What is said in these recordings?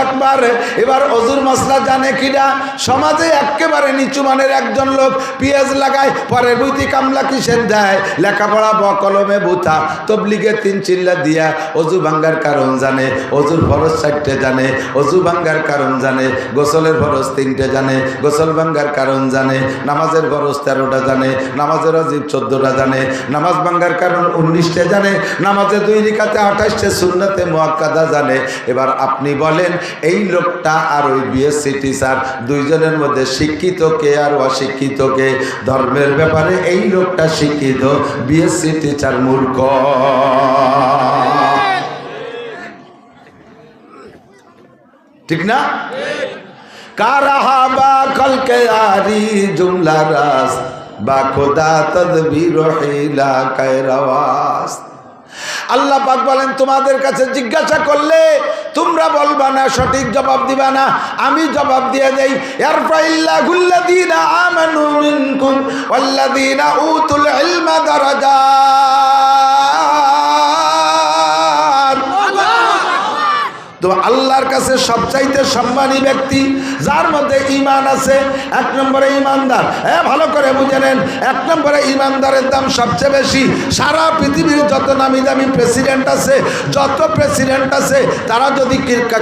আকবার। এবার অজুর মশলা জানে কিনা? সমাজে একেবারে নিচু মানের একজন লোক পেঁয়াজ লাগায়, পরের বুঝি কামলা কিসের দেয়? লেখাপড়া কলমে বুথা, তবলিগে 3 চিল্লা দিয়া অজু ভাঙ্গার কারণ জানে, অজুর ফরজ 4টে জানে, অজু ভাঙ্গার কারণ জানে, গোসলের ফরজ 3টে জানে, গোসল ভাঙ্গার কারণ জানে, নামাজের ফরজ 13টা জানে, নামাজের ওয়াজিব 14টা জানে, নামাজ ভাঙ্গার কারণ 19টে জানে, নামাজে 2 রাকাতে 28টে সুন্নতে মুআক্কাদা জানে। এবার আপনি বলেন এই লোকটা আর ওই বিএসসি টিচার দুইজনের মধ্যে শিক্ষিত কে আর অশিক্ষিত কে? ধর্মের ব্যাপারে এই লোকটা শিক্ষিত, বিএসসি টিচার মূর্খ। ঠিক না? কারাহাবা কলকে আরি জুমলা রাস বা খোদা তদবির হিলা কায়রাওয়াস। আল্লাহ পাক বলেন তোমাদের কাছে জিজ্ঞাসা করলে তোমরা বলবা না, সঠিক জবাব দিবা না, আমি জবাব দিয়ে দেই। ইয়ারফাইল্লাহুল্লাযীনা আমানু মিনকুম ওয়াল্লাযীনা উতুল ইলমা দারাজাত। তো আল্লাহর কাছে সবচাইতে সম্মানী ব্যক্তি যার মধ্যে ঈমান আছে। 1 নম্বরে ঈমানদার। ভালো করে বুঝে নেন, 1 নম্বরে ঈমানদারের দাম সবচেয়ে বেশি। সারা পৃথিবীর যত নামি দামি প্রেসিডেন্ট আছে, যত প্রেসিডেন্ট আছে তারা যদি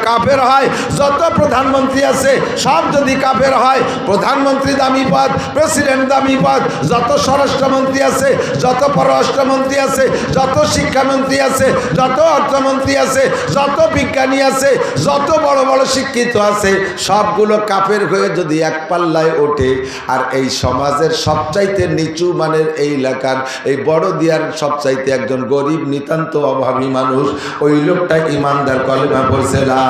কাফের হয়, যত প্রধানমন্ত্রী আছে সব যদি কাফের হয়, প্রধানমন্ত্রী দামি পদ, প্রেসিডেন্ট দামি পদ, যত স্বরাষ্ট্রমন্ত্রী আছে, যত পররাষ্ট্রমন্ত্রী আছে, যত শিক্ষামন্ত্রী আছে, যত অর্থমন্ত্রী আছে, যত বিজ্ঞানী আছে, যত বড় বড় শিক্ষিত আছে, সবগুলো কাফের হয়ে যদি এক পাল্লায় ওঠে, আর এই সমাজের সবচাইতে নিচু মানের এই এলাকার এই বড় দিয়ার সবচাইতে একজন গরিব নিতান্ত অভাবী মানুষ, ওই লোকটা ইমানদার কলেমা পড়ছে লা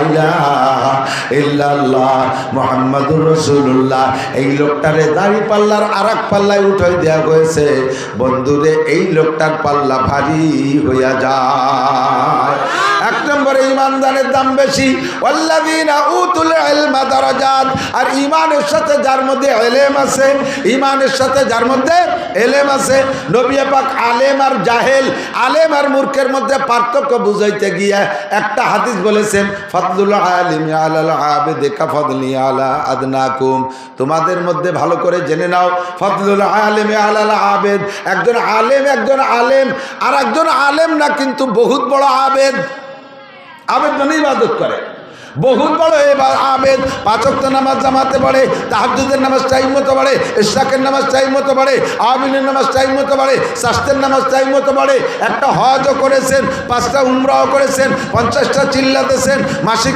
ইলাহা ইল্লাল্লাহ মুহাম্মাদুর রাসূলুল্লাহ, এই লোকটারে দাড়ি পাল্লার আরেক পাল্লায় উঠাই দেওয়া হয়েছে। বন্ধুরে এই লোকটার পাল্লা ভারী হইয়া যায়। 1 নম্বরে ঈমানদারের দাম বেশি। ওয়াল্লাযীনা উতুল ইলমা দারাজাত। আর ঈমানের সাথে যার মধ্যে ইলম আছে, ঈমানের সাথে যার মধ্যে ইলম আছে। নবী পাক আলেম আর জাহেল, আলেম আর মূর্খের মধ্যে পার্থক্য বুঝাইতে গিয়ে একটা হাদিস বলেছেন, ফাদলুল আলিমি আলাল আবিদি কাফাদলি আলা আদনাকুম। তোমাদের মধ্যে ভালো করে জেনে নাও, ফাদলুল আলিমি আলাল আবিদ, একজন আলেম আর একজন আলেম না কিন্তু বহুত বড় আবেদ। আবেদ মানে ইবাদত করে, বহুত বড় আবেদ। 5 ওয়াক্ত নামাজ জামাতে পড়ে, তাহাজ্জুদের নামাজ টাইম মতো পড়ে, ইশরাকের নামাজ টাইম মতো পড়ে, আমিনের নামাজ টাইম মতো পড়ে, শাস্তের নামাজ টাইম মতো পড়ে, একটা হজও করেছেন, 5টা উমরাও করেছেন, 50টা চিল্লা দিয়েছেন, মাসিক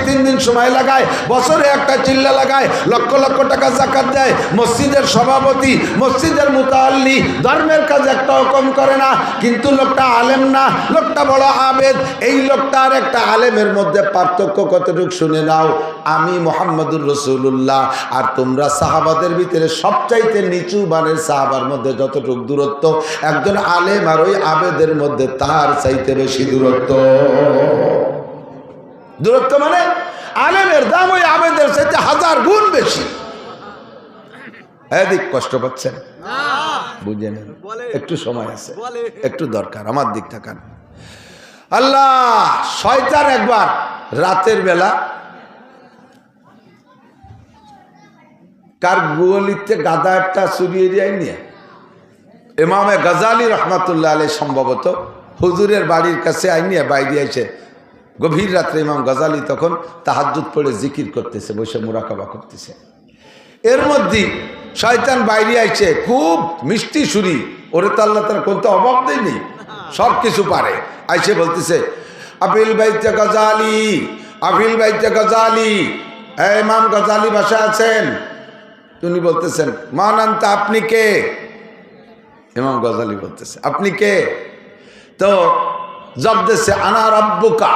3 দিন সময় লাগায়, বছরে একটা চিল্লা লাগায়, লক্ষ লক্ষ টাকা যাকাত দেয়, মসজিদের সভাপতি, মসজিদের মুতাআল্লি, ধর্মের কাজ একটাও কম করে না, কিন্তু লোকটা আলেম না, লোকটা বড় আবেদ। এই লোকটা আর একটা আলেমের মধ্যে পার্থক্য কতটুকু শুনে নাও। আমি মুহাম্মদুর রাসূলুল্লাহ আর তোমরা সাহাবাদের ভিতরে সবচাইতে নিচু মানের সাহাবার মধ্যে যতটুকু দূরত্ব, একজন আলেম আর ওই আবেদের মধ্যে তার চাইতে বেশি দূরত্ব। দূরত্ব মানে আলেমের দাম ওই আবেদের চাইতে 1000 গুণ বেশি। এদিক কষ্ট পাচ্ছেন? বুঝে নেন, একটু সময় আছে, একটু দরকার, আমার দিক তাকান। আল্লাহ, শয়তান একবার রাতের বেলা কার গোয়ালিতে গাদা একটা চুরিয়ে যায় নিয়ে ইমামে গাজালি রহমাতুল্লাহ আলাইহি সম্ভবত হুজুরের বাড়ির কাছে আইনিয়ে বাইরে আইছে। গভীর রাত্রে ইমাম গাজালি তখন তাহাজ্জুদ পড়ে জিকির করতেছে, বসে মুরাকাবা করতেছে। এর মধ্যে শয়তান বাইরে আইছে, খুব মিষ্টি সুরি, ওরে তো আল্লাহ তার কোনটা অভাব দেয়নি, সব কিছু পারে। আইসে বলতেছে, আবিল বাইতে গাজালি, আবিল বাইতে গাজালি, ইমাম গাজালি বাসা আছেন? তিনি বলতেছেন, মানান্তা, আপনি কে? ইমাম গাজালি বলতেছে, আপনি কে? তো জবাব দিচ্ছে, আনা রাব্বুকা,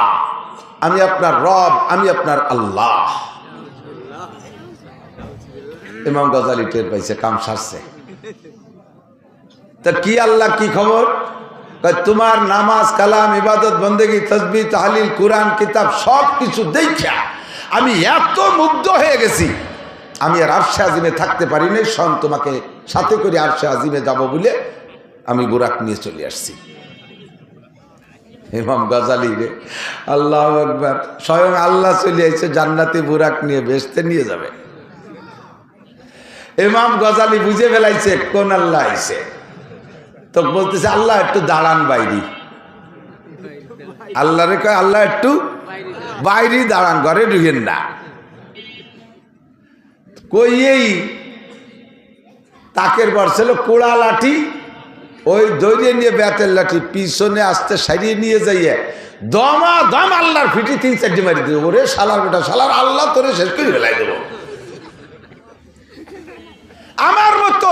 আমি আপনার রব, আমি আপনার আল্লাহ। ইমাম গাজালি টের পাইছে, কাম সারছে। তা কি আল্লাহ, কি খবর? তোমার নামাজ, কালাম, ইবাদত, বন্দেগী, তাসবিহ, তাহলিল, কুরআন, কিতাব সব কিছু দেখা আমি এত মুগ্ধ হয়ে গেছি, আমি আর আরশে আজিমে থাকতে পারি নাই। শোন, তোমাকে সাথে করে আরশে আজিমে যাব বলে আমি বুরাক নিয়ে চলে আসছি। ইমাম গজালি রে, আল্লাহু আকবার। স্বয়ং আল্লাহ চলে আইছে জান্নাতি বুরাক নিয়ে বেহেশতে নিয়ে যাবে। ইমাম গজালি বুঝে ফেলাইছে কোন আল্লাহ আইছে, তো বলতেছে আল্লাহ একটু দাঁড়ান বাইরে। আল্লাহ রে কয় আল্লাহ একটু বাইরে দাঁড়ান, ঘরে ঢুকেন না। কইয়েই তাকের ঘর ছিল কোড়া লাঠি, ওই দৌড়িয়ে নিয়ে বেতের লাঠি পিছনে আসতে সারিয়ে নিয়ে যাইয়ে দমা দম আল্লাহর ফিটি 3-4 মারি দেবো। ওরে শালার বেটা, শালার আল্লাহ তোরে শেষ করে ফেলাই দেবো। আমার মতো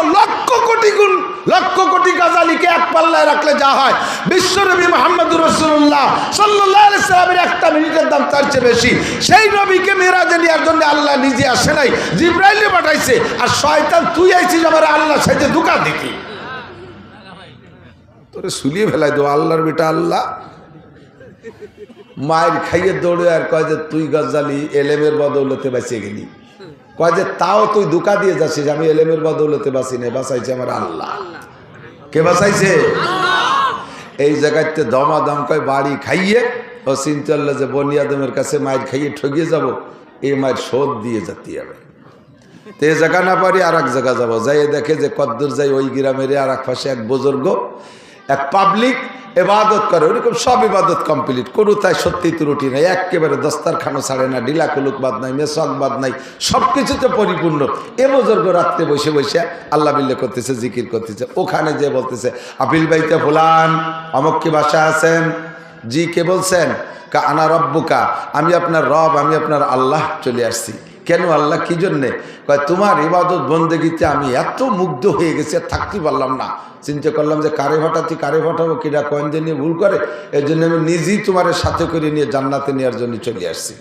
লক্ষ কোটি গাজালিকে এক পাল্লায় রাখলে যা হয়, বিশ্বনবী মুহাম্মদুর রাসূলুল্লাহ সাল্লাল্লাহু আলাইহি সাল্লামের একটা মিনিটের দাম তার চেয়ে বেশি। সেই নবীকে মেরাজে নেওয়ার জন্য আল্লাহ নিজে আসে নাই, জিবরাইল পাঠাইছে। আর শয়তান তুই আইছিস আমার আল্লাহ সাথে ধোঁকা দিতি, তোরে সুলিয়ে ফেলাই দেবো। আল্লাহর বেটা আল্লাহ মায়ের খাইয়ে দৌড়ে আর কয় যে তুই গজালি এলেমের বদৌলতে বাঁচিয়ে গেলি। কয় যে তাও তুই ধোঁকা দিয়ে যাচ্ছিস, আমি এলেমের বদৌলতে বাঁচি না, বাঁচাইছে আমার আল্লাহ। কে বাঁচাইছে? এই জায়গাতে দমাদম কয় বাড়ি খাইয়ে ও চিন্তাল্লা যে বনি আদমের কাছে মায়ের খাইয়ে ঠকিয়ে যাব, এই মায়ের শোধ দিয়ে যেতে হবে। তো এই জায়গা না পারি আর এক জায়গা যাবো, যাই দেখে যে কদ্দূর যাই ওই গ্রামের আর এক পাশে এক বুজুর্গ এক পাবলিক এবাদত করে, ওরকম সব ইবাদত কমপ্লিট, কোনো তাই সত্যি ত্রুটি নাই, একেবারে দস্তারখানো ছাড়ে না, ডিলা কুলুক বাদ নাই, মেসক বাদ নাই, সব কিছুতে পরিপূর্ণ। এ বুজুর্গ রাত্রে বসে বসে আল্লাহ বিল্লাহ করতেছে, জিকির করতেছে। ওখানে যে বলতেছে আপিল বাইতে ফুলান অমক কি বাসা আছেন? জি, কে বলছেন? কা আনা রব্বুকা, আমি আপনার রব, আমি আপনার আল্লাহ চলে আসছি। কেন আল্লাহ কি জন্যে? কয় তোমার ইবাদত বন্দেগীতে আমি এত মুগ্ধ হয়ে গেছি আর থাকতে পারলাম না। চিন্তা করলাম যে কারে হটাবো কিরা কয়েন দিয়ে নিয়ে ভুল করে, এই জন্য আমি নিজেই তোমার সাথে করে নিয়ে জান্নাতে নেওয়ার জন্য চলে আসছি।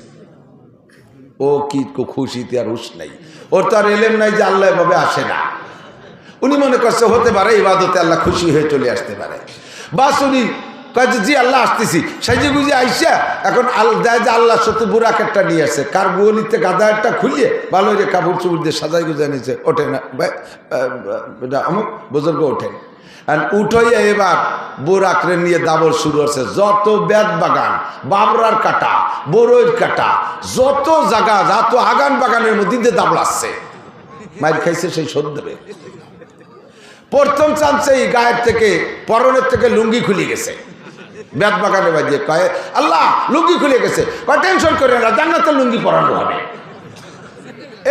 ও কি খুশিতে আর হুশ নাই, ওর তো আর এলেম নাই যে আল্লাহ এভাবে আসে না। উনি মনে করছে হতে পারে ইবাদতে আল্লাহ খুশি হয়ে চলে আসতে পারে। বাস উনি কয় জি আল্লাহ আসতেছি, সাইজে গুজে আইসা এখন দেয় যে আল্লাহ সত্যি বুরাক একটা নিয়ে আসছে, কার গুলিতে গাদা একটা খুলিয়ে ভালো হয়ে কাপড় চুপড় দিয়ে সাজাই গুজে নিয়েছে। ওঠে না অমুক বুজুর্গ ওঠেন, উঠাইয়া এবার বুরাকরে নিয়ে দাবর শুরু হচ্ছে। যত বেত বাগান, বাবরার কাটা, বড়ইর কাটা, যত জায়গা, যত আগান বাগানের মধ্যে দিয়ে দাবড়াচ্ছে। মাইর খাইছে সেই শোধ দেবে। প্রথম চান্সে এই গায়ের থেকে পরনের থেকে লুঙ্গি খুলে গেছে, বেত বাগানে বাজিয়ে কয়ে আল্লাহ লুঙ্গি খুলে গেছে। কয় টেনশন করে না, জান্নাতের লুঙ্গি পরানো হবে।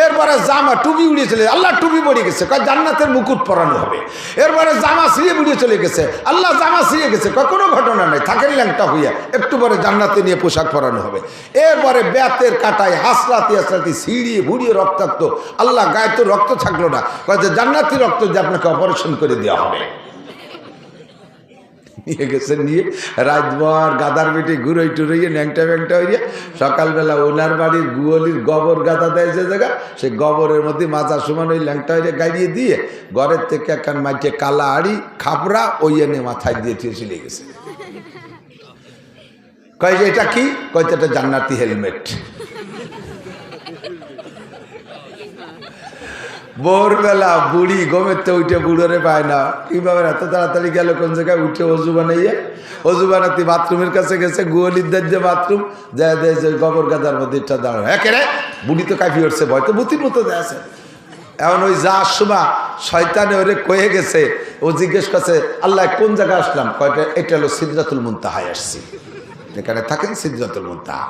এরপরে জামা টুপি উড়িয়ে চলে, আল্লাহ টুপি পড়ে গেছে, কয় জান্নাতের মুকুট পরানো হবে। এরপরে জামা ছিঁড়ে উড়িয়ে চলে গেছে, আল্লাহ জামা ছিঁড়ে গেছে, কয় কোনো ঘটনা নাই, থাকেন ল্যাংটা হইয়া, একটু পরে জান্নাতে নিয়ে পোশাক পরানো হবে। এরপরে বেতের কাটায় হাসরাতি ছিঁড়িয়ে ভুড়িয়ে রক্তাক্ত, আল্লাহ গায়ে তো রক্ত থাকলো না, কয় যে জান্নাতি রক্ত দিয়ে আপনাকে অপারেশন করে দেওয়া হবে। নিয়ে গেছে, নিয়ে রাতভর গাদার বেটে ঘুরোই টুরইয়ে ন্যাংটা ব্যাংটা হইয়া সকালবেলা ওনার বাড়ির গুয়লির গোবর গাদা দেয় যে জায়গা, সে গোবরের মধ্যে মাজা সমান ওই ল্যাংটা হইয়া গাড়িয়ে দিয়ে ঘরের থেকে একখান মাইকে কালা আড়ি খাপড়া ওই এনে মাথায় দিয়ে চলে গেছে। কয় যে এটা কি? কয় এটা জান্নাতি হেলমেট। ভোরবেলা বুড়ি গমের তো উঠে বুড়োরে পায় না, কিভাবে এত তাড়াতাড়ি গেল কোন জায়গায় উঠে অজু বানাইয়া, অজু বানাতে বাথরুমের কাছে গেছে, গোয়ালির যে বাথরুম যায় দেয় যে গোবর গাদার মধ্যে এটা দাঁড়ানো। হ্যাঁ কে রে, বুড়ি তো কাঁপি উঠছে, ভয় তো বুতির মতো দেয় আছে। এখন ওই যাওয়ার সময় শয়তানে ওরে কয়ে গেছে, ও জিজ্ঞেস করছে আল্লাহ কোন জায়গায় আসলাম? কয়টা এটা হলো সিদরাতুল মুনতাহায় আসছি, যেখানে থাকেন সিদরাতুল মুনতাহা,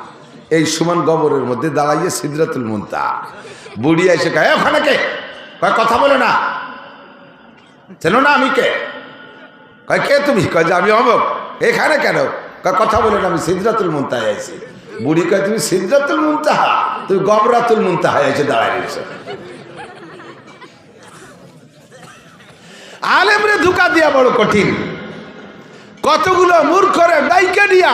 এই সমান গোবরের মধ্যে দাঁড়াইয়ে সিদরাতুল মুনতাহা। বুড়ি এসে কয় ওখানে কে? কয় কথা বলে না, চেনো না আমি কে? কয় কে তুমি? কয় যে আমি অমুক। এখানে কেন? কয় কথা বলে না, আমি সিদরাতুল মুনতাহা আইছি। বুড়ি কয় তুমি সিদরাতুল মুনতাহা, তুমি গবরাতুল মুনতাহা এসে দাঁড়ায় রয়েছে। আলেমরে ধোঁকা দিয়া বড় কঠিন। কতগুলো মূর্খরে ডাইকে দিয়া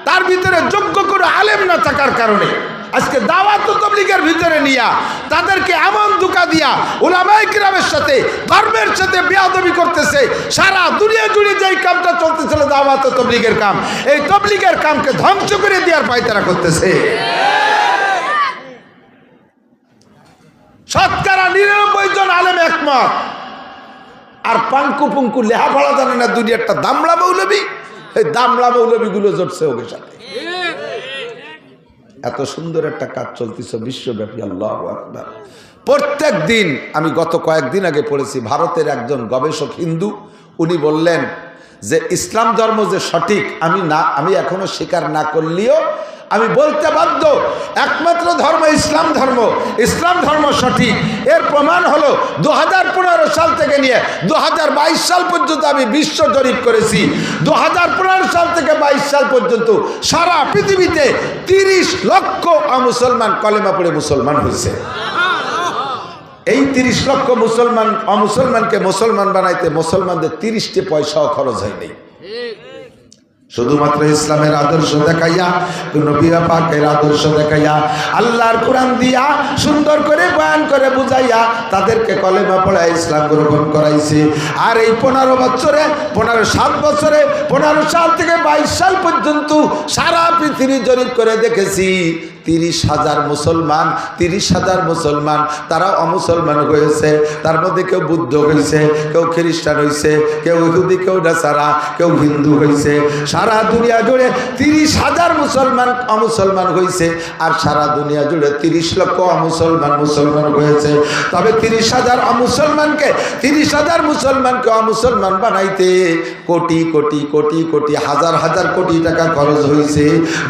তার ভিতরে যোগ্য করে আলেম না থাকার কারণে আজকে দাওয়াত তাবলীগের ভিতরে নিয়া তাদেরকে এমন ধোঁকা দিয়া উলামায়ে কিরামের সাথে ধর্মের সাথে বেয়াদবি করতেছে। সারা দুনিয়া জুড়ে যেই কামটা চলতেছিল দাওয়াত তাবলীগের কাম, এই তাবলীগের কামকে ধ্বংস করে দেওয়ার পায়তারা করতেছে। শতকরা ৯৯ জন আলেম একমত, আর পাঙ্কু পুঙ্কু লেহাপড়া জানে না দুনিয়ারটা দামড়া মৌলবি এই দামলা মৌলবীগুলো জড়ছে ওদের সাথে। এত সুন্দর একটা কাজ চলতেছে বিশ্বব্যাপী। আল্লাহু আকবার। প্রত্যেক দিন আমি গত কয়েকদিন আগে পড়েছি, ভারতের একজন গবেষক হিন্দু, উনি বললেন যে ইসলাম ধর্ম যে সঠিক আমি এখনো স্বীকার না করলেও আমি বলতে বাধ্য, একমাত্র ধর্ম ইসলাম ধর্ম। ইসলাম ধর্ম সঠিক। এর প্রমাণ হলো 2015 সাল থেকে নিয়ে 2022 সাল পর্যন্ত আমি বিশ্ব জরিপ করেছি। 2015 সাল থেকে 22 সাল পর্যন্ত সারা পৃথিবীতে 30 লক্ষ অমুসলমান কলেমা পড়ে মুসলমান হয়েছে। এই 30 লক্ষ অমুসলমানকে মুসলমান বানাইতে মুসলমানদের 30টি পয়সাও খরচ হয়নি। শুধুমাত্র ইসলামের আদর্শ দেখাইয়া, নবী পাকের আদর্শ দেখাইয়া, আল্লাহর কোরআন দিয়া সুন্দর করে বয়ান করে বুঝাইয়া তাদেরকে কলেমা পড়ায় ইসলাম গ্রহণ করাইছে। আর এই 7 বছরে 15 সাল থেকে 22 সাল পর্যন্ত সারা পৃথিবী জরিপ করে দেখেছি 30,000 মুসলমান তারা অমুসলমান হয়েছে। তার মধ্যে কেউ বুদ্ধ হয়েছে, কেউ খ্রিস্টান হয়েছে, কেউ ইহুদি, কেউ নাসারা, কেউ হিন্দু হয়েছে। সারা দুনিয়া জুড়ে 30,000 অমুসলমান হয়েছে। আর সারা দুনিয়া জুড়ে 30 লক্ষ মুসলমান হয়েছে। তবে 30,000 মুসলমানকে অমুসলমান বানাইতে কোটি কোটি কোটি কোটি হাজার কোটি টাকা খরচ হয়েছে।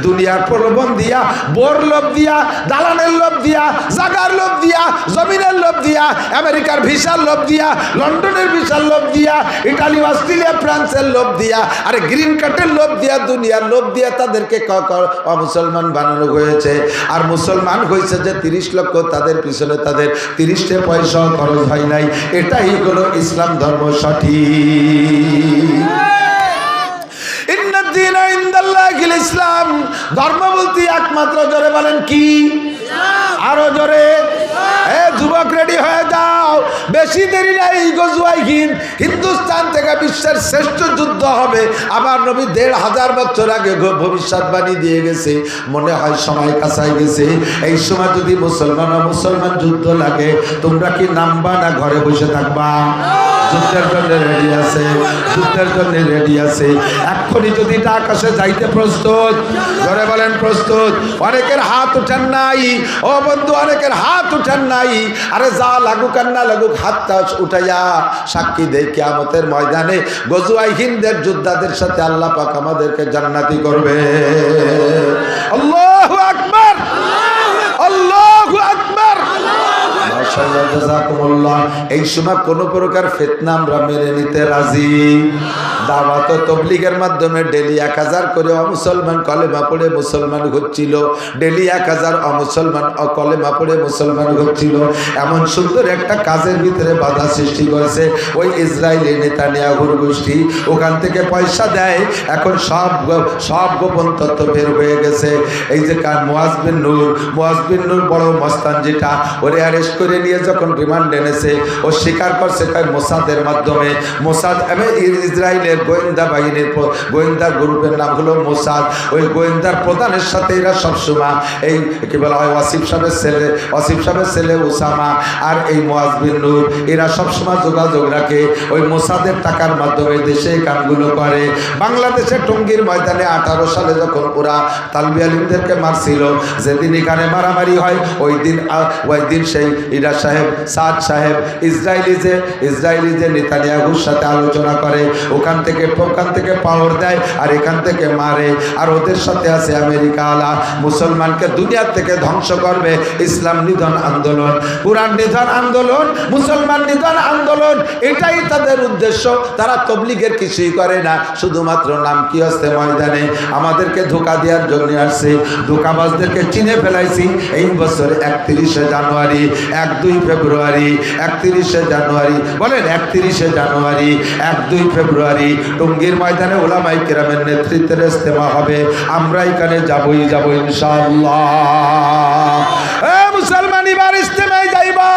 দুনিয়ার প্রলোভন দিয়া, বোর লোভ দিয়া, দালানের লোভ দিয়া, জাগার লোভ দিয়া, জমিনের লোভ দিয়া, আমেরিকার ভিসার লোভ দিয়া, লন্ডনের ভিসার লোভ দিয়া, ইটালি, অস্ট্রেলিয়া, ফ্রান্সের লোভ দিয়া, আরে গ্রিন কার্ডের লোভ দিয়া, দুনিয়ার লোভ দিয়া তাদেরকে অমুসলমান বানানো হয়েছে। আর মুসলমান হয়েছে যে 30 লক্ষ, তাদের পিছনে তাদের 30টা পয়সা খরচ হয় নাই। এটাই হলো ইসলাম ধর্ম সঠিক। ইসলাম ধর্ম বলতে একমাত্র, জোরে বলেন কি? আরো জোরে। যুবক রেডি হয়ে যাও, বেশি দেরি নাই। গজওয়াই হিন্দ, হিন্দুস্তান থেকে বিশ্বের শ্রেষ্ঠ যুদ্ধ হবে। আবার নবী 1500 বছর আগে ভবিষ্যৎবাণী দিয়ে গেছে। মনে হয় সময় কাছাই গেছে। এই সময় যদি মুসলমান যুদ্ধ লাগে, তোমরা কি নামবা না ঘরে বসে থাকবা? যুদ্ধের জন্য রেডি আছে। এক্ষুনি যদি আকাশে যাইতে প্রস্তুত, ধরে বলেন প্রস্তুত। অনেকের হাত উঠেন নাই, ও বন্ধু, অনেকের হাত উঠেন নাই। আরে যা লাগুক আর না লাগুক, হাতটা উঠাইয়া সাক্ষী দেয় কিয়ামতের ময়দানে গজওয়াই হিন্দের যোদ্ধাদের সাথে আল্লাহ পাক আমাদেরকে জান্নাতি করবে। আল্লাহু আকবার, আল্লাহু আকবার। এই সময় কোন প্রকার ফিতনা আমরা মেনে নিতে রাজি। দাওয়াত ও তাবলীগের মাধ্যমে ডেলি 1000 করে অমুসলমান কলেমা পড়ে মুসলমান হচ্ছিল। ডেলি 1000 অমুসলমান কলেমা পড়ে মুসলমান হচ্ছিল। এমন সুন্দর একটা কাজের ভিতরে বাধা সৃষ্টি করেছে ওই ইসরায়েলি নেতানিয়াহুর গোষ্ঠী। ওখান থেকে পয়সা দেয়। এখন সব গোপন তথ্য বের হয়ে গেছে। এই যে মুয়াজ বিন নূর বড় মস্তান, যেটা ওরে অ্যারেস্ট করে নিয়ে যখন রিমান্ড এনেছে, ও স্বীকার করছে মোসাদের মাধ্যমে। মোসাদ ইসরায়েলের গোয়েন্দা বাহিনীর গোয়েন্দা গ্রুপের নাম হলো মোসাদ। ওই গোয়েন্দার প্রধানের সাথে এরা সবসময় এই কি বলা হয় ওয়াসিফ সাহেবের ছেলে উসামা আর এই মুয়াজ বিন নূর, এরা সবসময় যোগাযোগ রাখে। ওই মোসাদের টাকার মাধ্যমে দেশে কামগুলো করে। বাংলাদেশের টঙ্গীর ময়দানে 18 সালে যখন ওরা তালবি আলিমদেরকে মারছিল, যেদিন এখানে মারামারি হয়, ওই দিন সেই ইরা সাহেব, সাদ সাহেব ইসরায়েলি যে নেতানিয়াহুর সাথে আলোচনা করে, ওখান থেকে পাওয়ার দেয় আর এখান থেকে মারে। আর ওদের সাথে আছে আমেরিকা আলা। মুসলমানকে দুনিয়ার থেকে ধ্বংস করবে। ইসলাম নিধন আন্দোলন, কুরআন নিধন আন্দোলন, মুসলমান নিধন আন্দোলন, এটাই তাদের উদ্দেশ্য। তারা তাবলীগের কিছুই করে না, শুধুমাত্র নাম কি আসছে ময়দানে আমাদেরকে ধোঁকা দেওয়ার জন্য আসছে। ধোঁকাবাজদেরকে চিনে ফেলাইছি এই বছর 31শে জানুয়ারি, 1-2 ফেব্রুয়ারি, 31শে জানুয়ারি, বলেন 31শে জানুয়ারি, 1-2 ফেব্রুয়ারি টঙ্গীর ময়দানে উলামায়ে কেরামের নেতৃত্বে ইজতেমা হবে। আমরা এখানে যাবই ইনশাআল্লাহ। মুসলমান এবার ইজতেমায় যাইবা,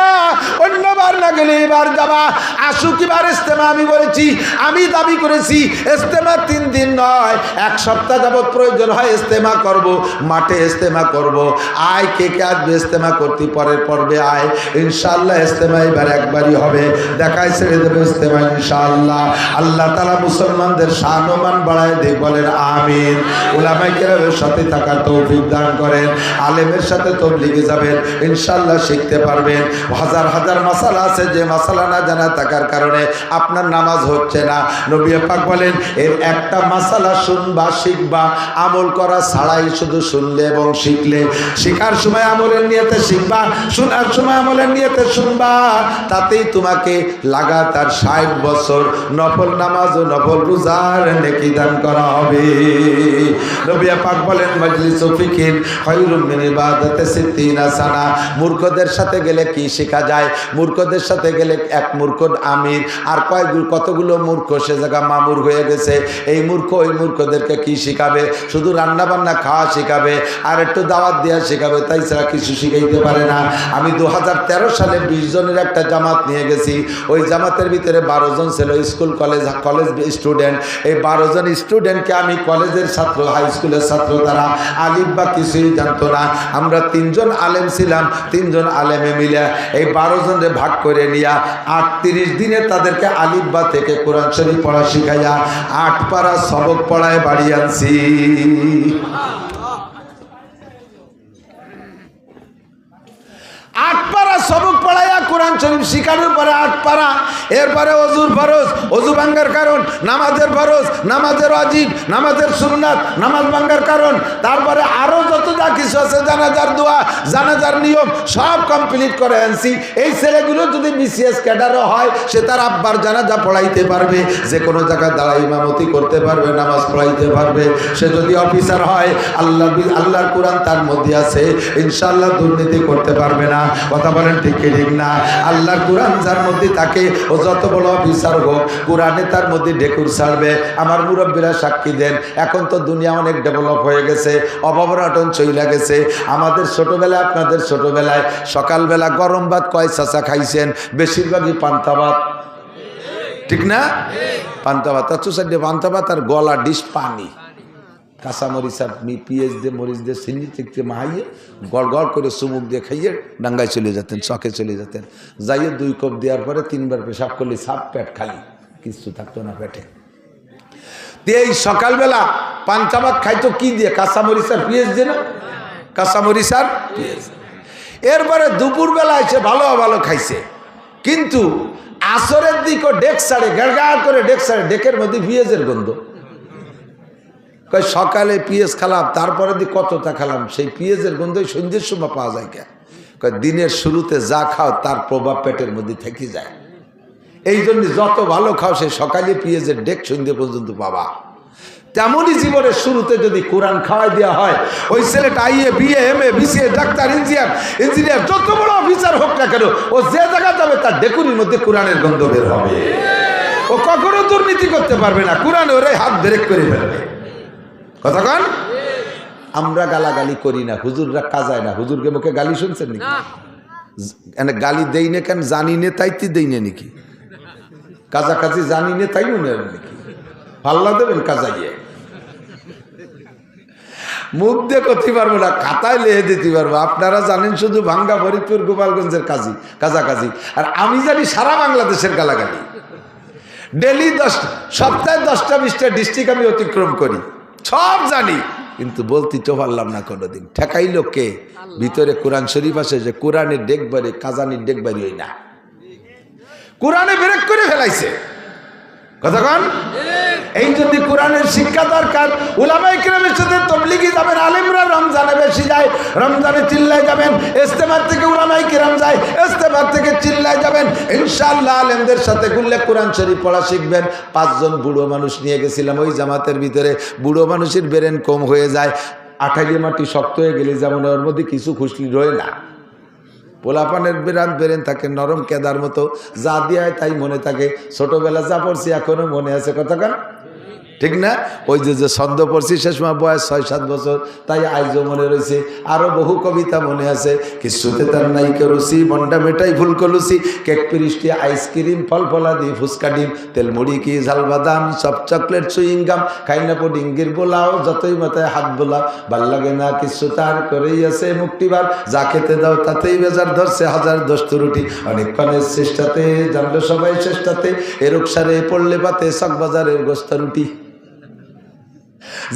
অন্যবার না গেলে এবার যাবা। আসুক এবার ইস্তেমা। আমি বলেছি, আমি দাবি করেছি ইস্তেমা 3 দিন নয়, 1 সপ্তাহ যাবত প্রয়োজন হয় ইস্তেমা করব, মাঠে ইস্তেমা করব। আয় কে কে আসবে ইস্তেমা করতে? পরের পর্বে আয়। ইনশাআল্লাহ ইস্তেমা এবার একবারই হবে, দেখায় ছেড়ে দেবে ইস্তেমা ইনশাআল্লাহ। আল্লাহ তাআলা মুসলমানদের শান ও মান বাড়ায় দেখ, বলেন আমিন। উলামায়ে কেরামের সাথে থাকার তৌফিক দান করেন। আলেমের সাথে তবলিগে যাবেন, ইনশাআল্লাহ শিখতে পারবেন। হাজার হাজার মাসালা আছে, যে মাসালা না জানা থাকার কারণে আপনার নামাজ হচ্ছে না। নবী পাক বলেন, এর একটা মাসালা শুনবা, শিখবা, আমল করা ছাড়াই শুধু শুনলে এবং শিখলে। শেখার সময় আমলের নিয়তে শিখবা, শোনার সময় আমলের নিয়তে শুনবা, তাতেই তোমাকে লাগাতার 60 বছর নফল নামাজ ও নফল রোজার নেকি দান করা হবে। নবী পাক বলেন, মাজলিসু ফিকির খায়রুম মিন ইবাদাতি 60 সানা। মূর্খদের সাথে গেলে কি শেখা যায়? মূর্খদের সাথে গেলে এক মূর্খ আমির আর কতগুলো মূর্খ সে জায়গা মামুর হয়ে গেছে। এই মূর্খ ওই মূর্খদেরকে কি শিখাবে? শুধু রান্না বান্না খাওয়া শিখাবে আর একটু দাওয়াত দেওয়া শিখাবে, তাই ছাড়া কিছু শিখাইতে পারে না। আমি 2013 সালে 20 জনের একটা জামাত নিয়ে গেছি। ওই জামাতের ভিতরে 12 জন ছিল স্কুল কলেজ স্টুডেন্ট। এই 12 জন স্টুডেন্টকে আমি কলেজের ছাত্র, হাই স্কুলের ছাত্র, তারা আলিফ বা কিছুই জানতো না। আমরা 3 জন আলেম ছিলাম, 3 জন আলেমে মিলে এই 12 জনের ভাগ করে নিয়া 38 দিনে তাদেরকে আলিফ বা থেকে কোরআন শরীফ পড়া শিখাইয়া 8 পারা সবক পড়ায় বাড়ি আনছি। 8 পারা সবক পড়াইয়া কোরআন শরীফ শিখানোর পরে 8 পারা, এরপরে অজুর ফরজ, অজু ভাঙ্গার কারণ, নামাজের ফরজ, নামাজের ওয়াজিব, নামাজের সুন্নাত, নামাজ ভাঙ্গার কারণ, তারপরে আরো যত যা কিছু আছে, জানাজার দোয়া, জানাজার নিয়ম সব কমপ্লিট করে আনছি। এই ছেলেগুলো যদি বিসিএস ক্যাডারও হয়, সে তার আব্বার জানাজা পড়াইতে পারবে, যে কোনো জায়গায় দাঁড়ায় ইমামতি করতে পারবে, নামাজ পড়াইতে পারবে। সে যদি অফিসার হয়, আল্লাহর কোরআন তার মধ্যে আছে, ইনশাআল্লাহ দুর্নীতি করতে পারবে না। কথা বলেন ঠিক কি ঠিক না? আল্লাহর কোরআন যার মধ্যে থাকে, ও যত বড় অফিসার হোক, কোরআনে তার মধ্যে ঢেকুর ছাড়বে। আমার মুরব্বীরা সাক্ষী দেন, এখন তো দুনিয়া অনেক ডেভেলপ হয়ে গেছে, অভাবনাটন চইলা গেছে। আমাদের ছোটবেলায়, আপনাদের ছোটবেলায় সকালবেলা গরম ভাত কয় চাচা খাইছেন? বেশিরভাগই পান্তা ভাত, ঠিক না? পান্তা ভাত, তার চুষা দিয়ে পান্তা ভাত আর গলা ডিশ পানি, কাঁচা মরিচ আর পিঁয়াজ দিয়ে, মরিচ দিয়ে, চিনি থেকে মাহাইয়ে গড় গড় করে চুমুক দিয়ে খাইয়ে ডাঙ্গায় চলে যেতেন, চকে চলে যেতেন। যাইয়ে 2 কাপ দেওয়ার পরে 3 বার পেশাব করলে সাপ পেট খালি, কিছু থাকতো না পেটে। এই সকালবেলা পান্তা ভাত খাইতো কি দিয়ে? কাঁচা মরিচ আর পেঁয়াজ দিয়ে না? কাঁচা মরিচ আর পেঁয়াজ। এরপরে দুপুরবেলা এসে ভালো ভালো খাইছে, কিন্তু আসরের দিকও ডেক সাড়ে গাড় করে ডেক সাড়ে, ডেকের মধ্যে পেঁয়াজের গন্ধ। কয় সকালে পেঁয়াজ খেলাম, তারপরে দিয়ে কতটা খেলাম, সেই পেঁয়াজের গন্ধই সন্ধ্যের সময় পাওয়া যায়। কে কয় দিনের শুরুতে যা খাও তার প্রভাব পেটের মধ্যে থেকে যায়। এই জন্য যত ভালো খাও, সেই সকালে পেঁয়াজের ডেক সন্ধ্যে পর্যন্ত পাবা। তেমনই জীবনের শুরুতে যদি কোরআন খাওয়াই দেওয়া হয়, ওই ছেলেটা IA, BA, MA, BCA, doctor, engineer যত বড় অফিসার হোক না কেন, ও যে জায়গা যাবে তার ডেকুরির মধ্যে কোরআনের গন্ধ বের হবে। ও কখনো দুর্নীতি করতে পারবে না, কোরআন ওরে হাত ব্রেক করে ফেলবে। কথা কন? আমরা গালাগালি করি না, হুজুররা কাজায় না। হুজুরকে মুখে গালি শুনছেন নাকি? গালি দেই না কেন? জানি নে তাইতে দেই না নাকি? কাজাকাজি জানি নে তাই মনে হয় নাকি? পাল্লা দেবেন কাজাইয়ে? মুখ দিয়ে করতে পারবো না, খাতায় লেহে দিতে পারবো। আপনারা জানেন শুধু ভাঙ্গা, ফরিদপুর, গোপালগঞ্জের কাজাকাজি, আর আমি জানি সারা বাংলাদেশের গালাগালি। ডেলি সপ্তাহে 10টা-20টা ডিস্ট্রিক্ট আমি অতিক্রম করি, সব জানি, কিন্তু বলতে তো পারলাম না কোনোদিন। ঠেকাইল কে? ভিতরে কোরআন শরীফ আছে, যে কোরআনের ডেকবারে কাজানির ডেকবারি হই না, কোরআনে ব্রেক করে ফেলাইছে। কথা কন? এই জন্য কোরআনের শিক্ষা দরকার। উলামায়ে কেরামের সাথে তবলিগি যাবেন, আলেমরা রমজানে বেশি যায়, রমজানে চিল্লায় যাবেন। ইস্তেমার থেকে উলামায়ে কেরাম যায়, ইস্তেমার থেকে চিল্লায় যাবেন। ইনশাআল্লাহ আলেমদের সাথে ঘুরলে কোরআন শরীফ পড়া শিখবেন। 5 জন বুড়ো মানুষ নিয়ে গেছিলাম ওই জামাতের ভিতরে। বুড়ো মানুষের ব্রেন কম হয়ে যায়, আঠালি মাটি শক্ত হয়ে গেলে যেমন ওর মধ্যে কিছু খুশলি রয়ে না। পোলাপানের বেরেন থাকে নরম কেদার মতো, যা দিয়ে তাই মনে থাকে। ছোটবেলা যা পড়ছি এখনো মনে আছে। কথা কান? ঠিক না? ওই যে ছন্দ পড়ছি সে সময় বয়স 6-7 বছর, তাই আইজও মনে রয়েছে। আরো বহু কবিতা মনে আছে। কিছুতে তার নাই কেরুসি, মন্ডা মেটাই ফুল কলুসি, কেক পিরিষ্টি, আইসক্রিম, ফল ফলাদি, ফুচকা ডিম, তেল মুড়ি কি ঝাল বাদাম, সব চকলেট সুইংগাম, খাইনা পুডিঙ্গির বোলাও, যতই মাথায় হাত বোলাও, ভাল লাগে না কিছু তার করেই আছে মুক্তিবার, যা খেতে দাও তাতেই বেজার ধরছে হাজার দোস্ত রুটি, অনেকক্ষণের চেষ্টাতে জানলো সবাই চেষ্টাতে, এরকসারে পড়লে পাতে চকবাজারের গোস্তা রুটি।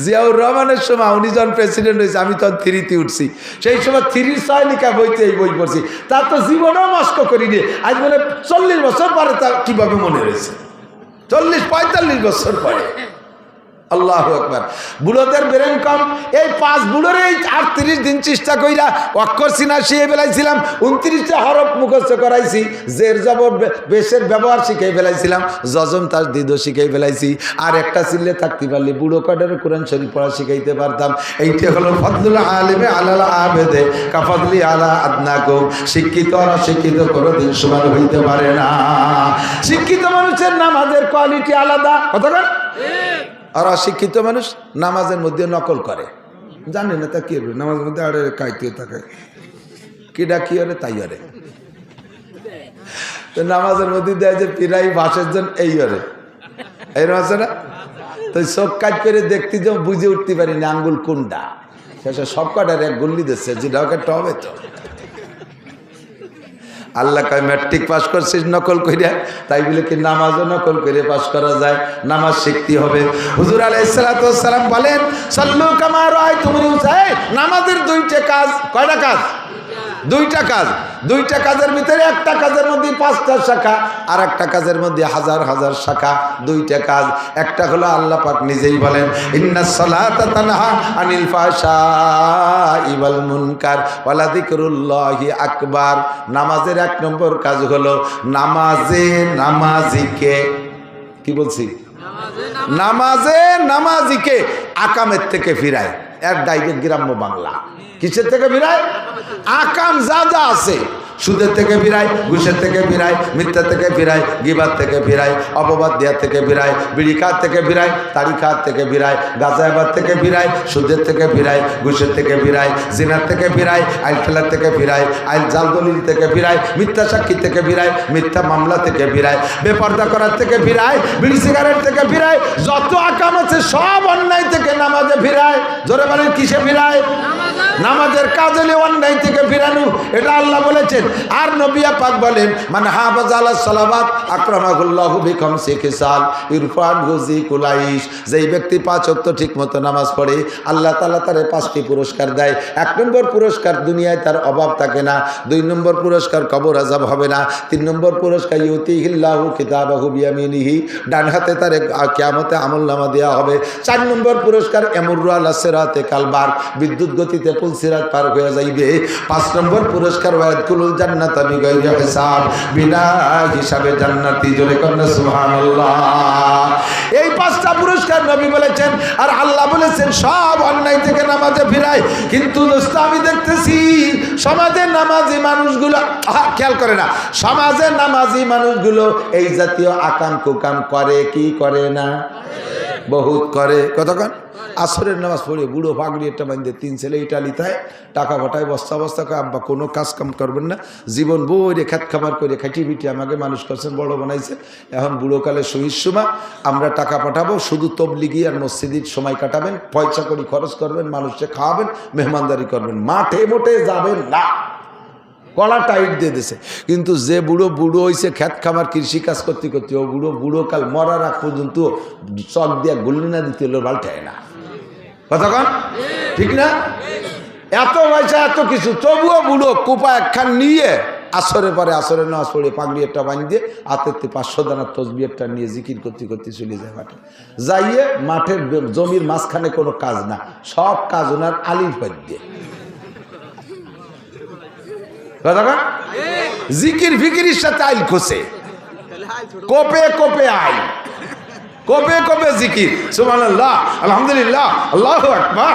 জিয়াউর রহমানের সময় উনি যখন প্রেসিডেন্ট হয়েছে, আমি তখন 3-তে উঠছি, সেই সময় 3 সয়নিকা বইতে এই বই পড়ছি। তার তো জীবনেও মস্ক করিনি, আজ মানে 40 বছর পরে তা কিভাবে মনে রয়েছে, 40-45 বছর পরে। আল্লাহু আকবার। বুড়োদের ব্রেন কম, এই 5 বুড়োর এই 38 দিন চেষ্টা কইরা অক্ষর চিনা শিখে ফেলাইছিলাম, 29টা হরফ মুখস্থ করাইছি, জের জবর বেশের ব্যবহার শিখে ফেলাইছিলাম, জজম তার দিদো শিখে ফেলাইছি, আর একটা চিল্লে থাকতে পারলে বুড়ো কাটারে কোরআন শরীফ পড়া শিখাইতে পারতাম। এইটা হলো ফদলুল আলিমে আলাল আবেদে কাফদলি আলা আদনাকুম। শিক্ষিত আর অশিক্ষিত কোনোদিন সমান হইতে পারে না। শিক্ষিত মানুষের নামাজের কোয়ালিটি আলাদা, কতক্ষণ? আর অশিক্ষিত মানুষ নামাজের মধ্যে নকল করে, জানে না তা কি হবে, নামাজের মধ্যে আরে কাইতে থাকে, কিডা কি হরে তাই হরে, তো নামাজের মধ্যে দেয় যে পিরাই বাসের জন্য এই হরে, এরকম আছে না? তো চোখ কাজ করে দেখতে যে বুঝে উঠতে পারি না আঙ্গুল কোনটা, শেষে সব কটার এক গুল্লি দিচ্ছে, যেটা একটা হবে তো। আল্লাহ কয় ম্যাট্রিক পাস করছিস নকল কইরা, তাই বলে কি নামাজও নকল করে পাস করা যায়? নামাজ শিখতে হবে। হুজুর আলাইহিস সালাতু ওয়াস সালাম বলেন, সাল্লু কামা রাআইতুমুনি উসাল্লি। নামাজের 2টা কাজ, কয়টা কাজ? 2টা কাজ। 2টা কাজের ভিতরে একটা কাজের মধ্যে 5টা শাখা, আর একটা কাজের মধ্যে হাজার হাজার শাখা। 2টা কাজ, একটা হলো আল্লাহ পাক নিজেই বলেন, ইন্নাস সালাতা তানহা আনিল ফাহশাই ওয়াল মুনকার ওয়া লাযিকরুল্লাহি আকবার। নামাজের 1 নম্বর কাজ হলো নামাজিকে, কি বলছি? নামাজিকে আকামের থেকে ফিরায়। এর ডাইরেক্ট গ্রাম্য বাংলা, কিসের থেকে ফিরায়? আকাম যা যা আছে, সুদের থেকে ফিরায়, ঘুষের থেকে ফিরায়, মিথ্যা থেকে ফিরায়, গিবাত থেকে ফিরায়, অপবাদ দেওয়ার থেকে ফিরায়, বিড়ি খাওয়ার থেকে ফিরায়, তাড়ি খাওয়ার থেকে ফিরায়, গাঁজাবাদ থেকে ফিরায়, সুদের থেকে ফিরায়, ঘুষের থেকে ফিরায়, জিনার থেকে ফিরায়, আইল খেলার থেকে ফিরায়, আইল জাল দলিল থেকে ফিরায়, মিথ্যা সাক্ষী থেকে ফিরায়, মিথ্যা মামলা থেকে ফিরায়, বেপর্দা করার থেকে ফিরায়, বিড়ি সিগারেট থেকে ফিরায়, যত আকাম আছে সব অন্যায় থেকে নামাজে ফিরায়। জোরে বলেন কিসে ফিরায়? নামাজের কাজ হলে অন্যায় থেকে ফিরানো, এটা আল্লাহ বলেছেন। আর নবিয়া পাক বলেন, মান হাফাযা আলাস সালাওয়াত আকরামাহুল্লাহু বিখামসি খিসাল ইরফানহু যিকুলাইশ। যেই ব্যক্তি 5 ওয়াক্ত ঠিকমতো নামাজ পড়ে, আল্লাহ তাআলা তারে 5টি পুরস্কার দেয়। 1 নম্বর পুরস্কার, দুনিয়ায় তার অভাব থাকে না। 2 নম্বর পুরস্কার, কবর আযাব হবে না। 3 নম্বর পুরস্কার, ইউতিহিল্লাহু কিতাবাহু বিয়ামিনিহি, ডান হাতে তারে কিয়ামতে আমলনামা দেওয়া হবে। 4 নম্বর পুরস্কার, ইয়ামুরু আলা সিরাতে কালবার, বিদ্যুৎ গতিতে পুল সিরাত পার হয়ে যাইবে। 5 নম্বর পুরস্কার, ওয়ায়াদখুলুল জান্নাতা বিগাইরি হিসাব, বিনা হিসাবে জান্নাতি। জোরে কন্না সুবহানাল্লাহ। এই 5টা পুরস্কার নবী বলেছেন, আর আল্লাহ বলেছেন সব অন্যায় থেকে নামাজে ফিরায়। কিন্তু দোস্ত, আমি দেখতেছি সমাজের নামাজি মানুষগুলো খেয়াল করে না, সমাজের নামাজি মানুষগুলো এই জাতীয় আকাম কুকাম করে কি করে না? বহুত করে। কতক্ষণ? আসরের নামাজ পড়ে বুড়ো পাগড়ি একটা বান্ধে 3 ছেলে ইটালিতায় টাকা পাঠায়, বস্তা বস্তা করে, আব্বা কোনো কাজ কাম করবেন না, জীবন বইরে খেত খামার করে খাটি পিটি আমাকে মানুষ করছেন, বড় বানাইছে, এখন বুড়োকালে শহীদ সময় আমরা টাকা পাঠাবো, শুধু তবলিগি আর মসজিদের সময় কাটাবেন, পয়সা করি খরচ করবেন, মানুষকে খাওয়াবেন, মেহমানদারি করবেন, মাঠে মোটে যাবেন না। কলা টাইট দিয়ে দিছে। কিন্তু যে বুড়ো হয়েছে খেত খামার কৃষি কাজ করতে করতে, ও বুড়ো কাল মরার আগ পর্যন্ত চক দিয়া গুল্লি না দিতে হলো পাল্টায় না। কতক্ষণ? ঠিক না? এত পয়সা এত কিছু, তবুও বুড়ো কোপা একখান নিয়ে আসরের পরে আসরের নামাজ পড়ে পাগড়ি একটা বানিয়ে হাতের 500 দানার তসবিহ একটা নিয়ে জিকির করতে করতে চলে যায় মাঠে। যাইয়ে মাঠের জমির মাঝখানে কোনো কাজ না, সব কাজ ওনার আলিফ বাদ দিয়ে। জিকির ফিকিরির সাথে আইল খোসে, কোপে কোপে আইল, কোপে কোপে জিকির, সুবহানাল্লাহ, আলহামদুলিল্লাহ, আল্লাহু আকবার।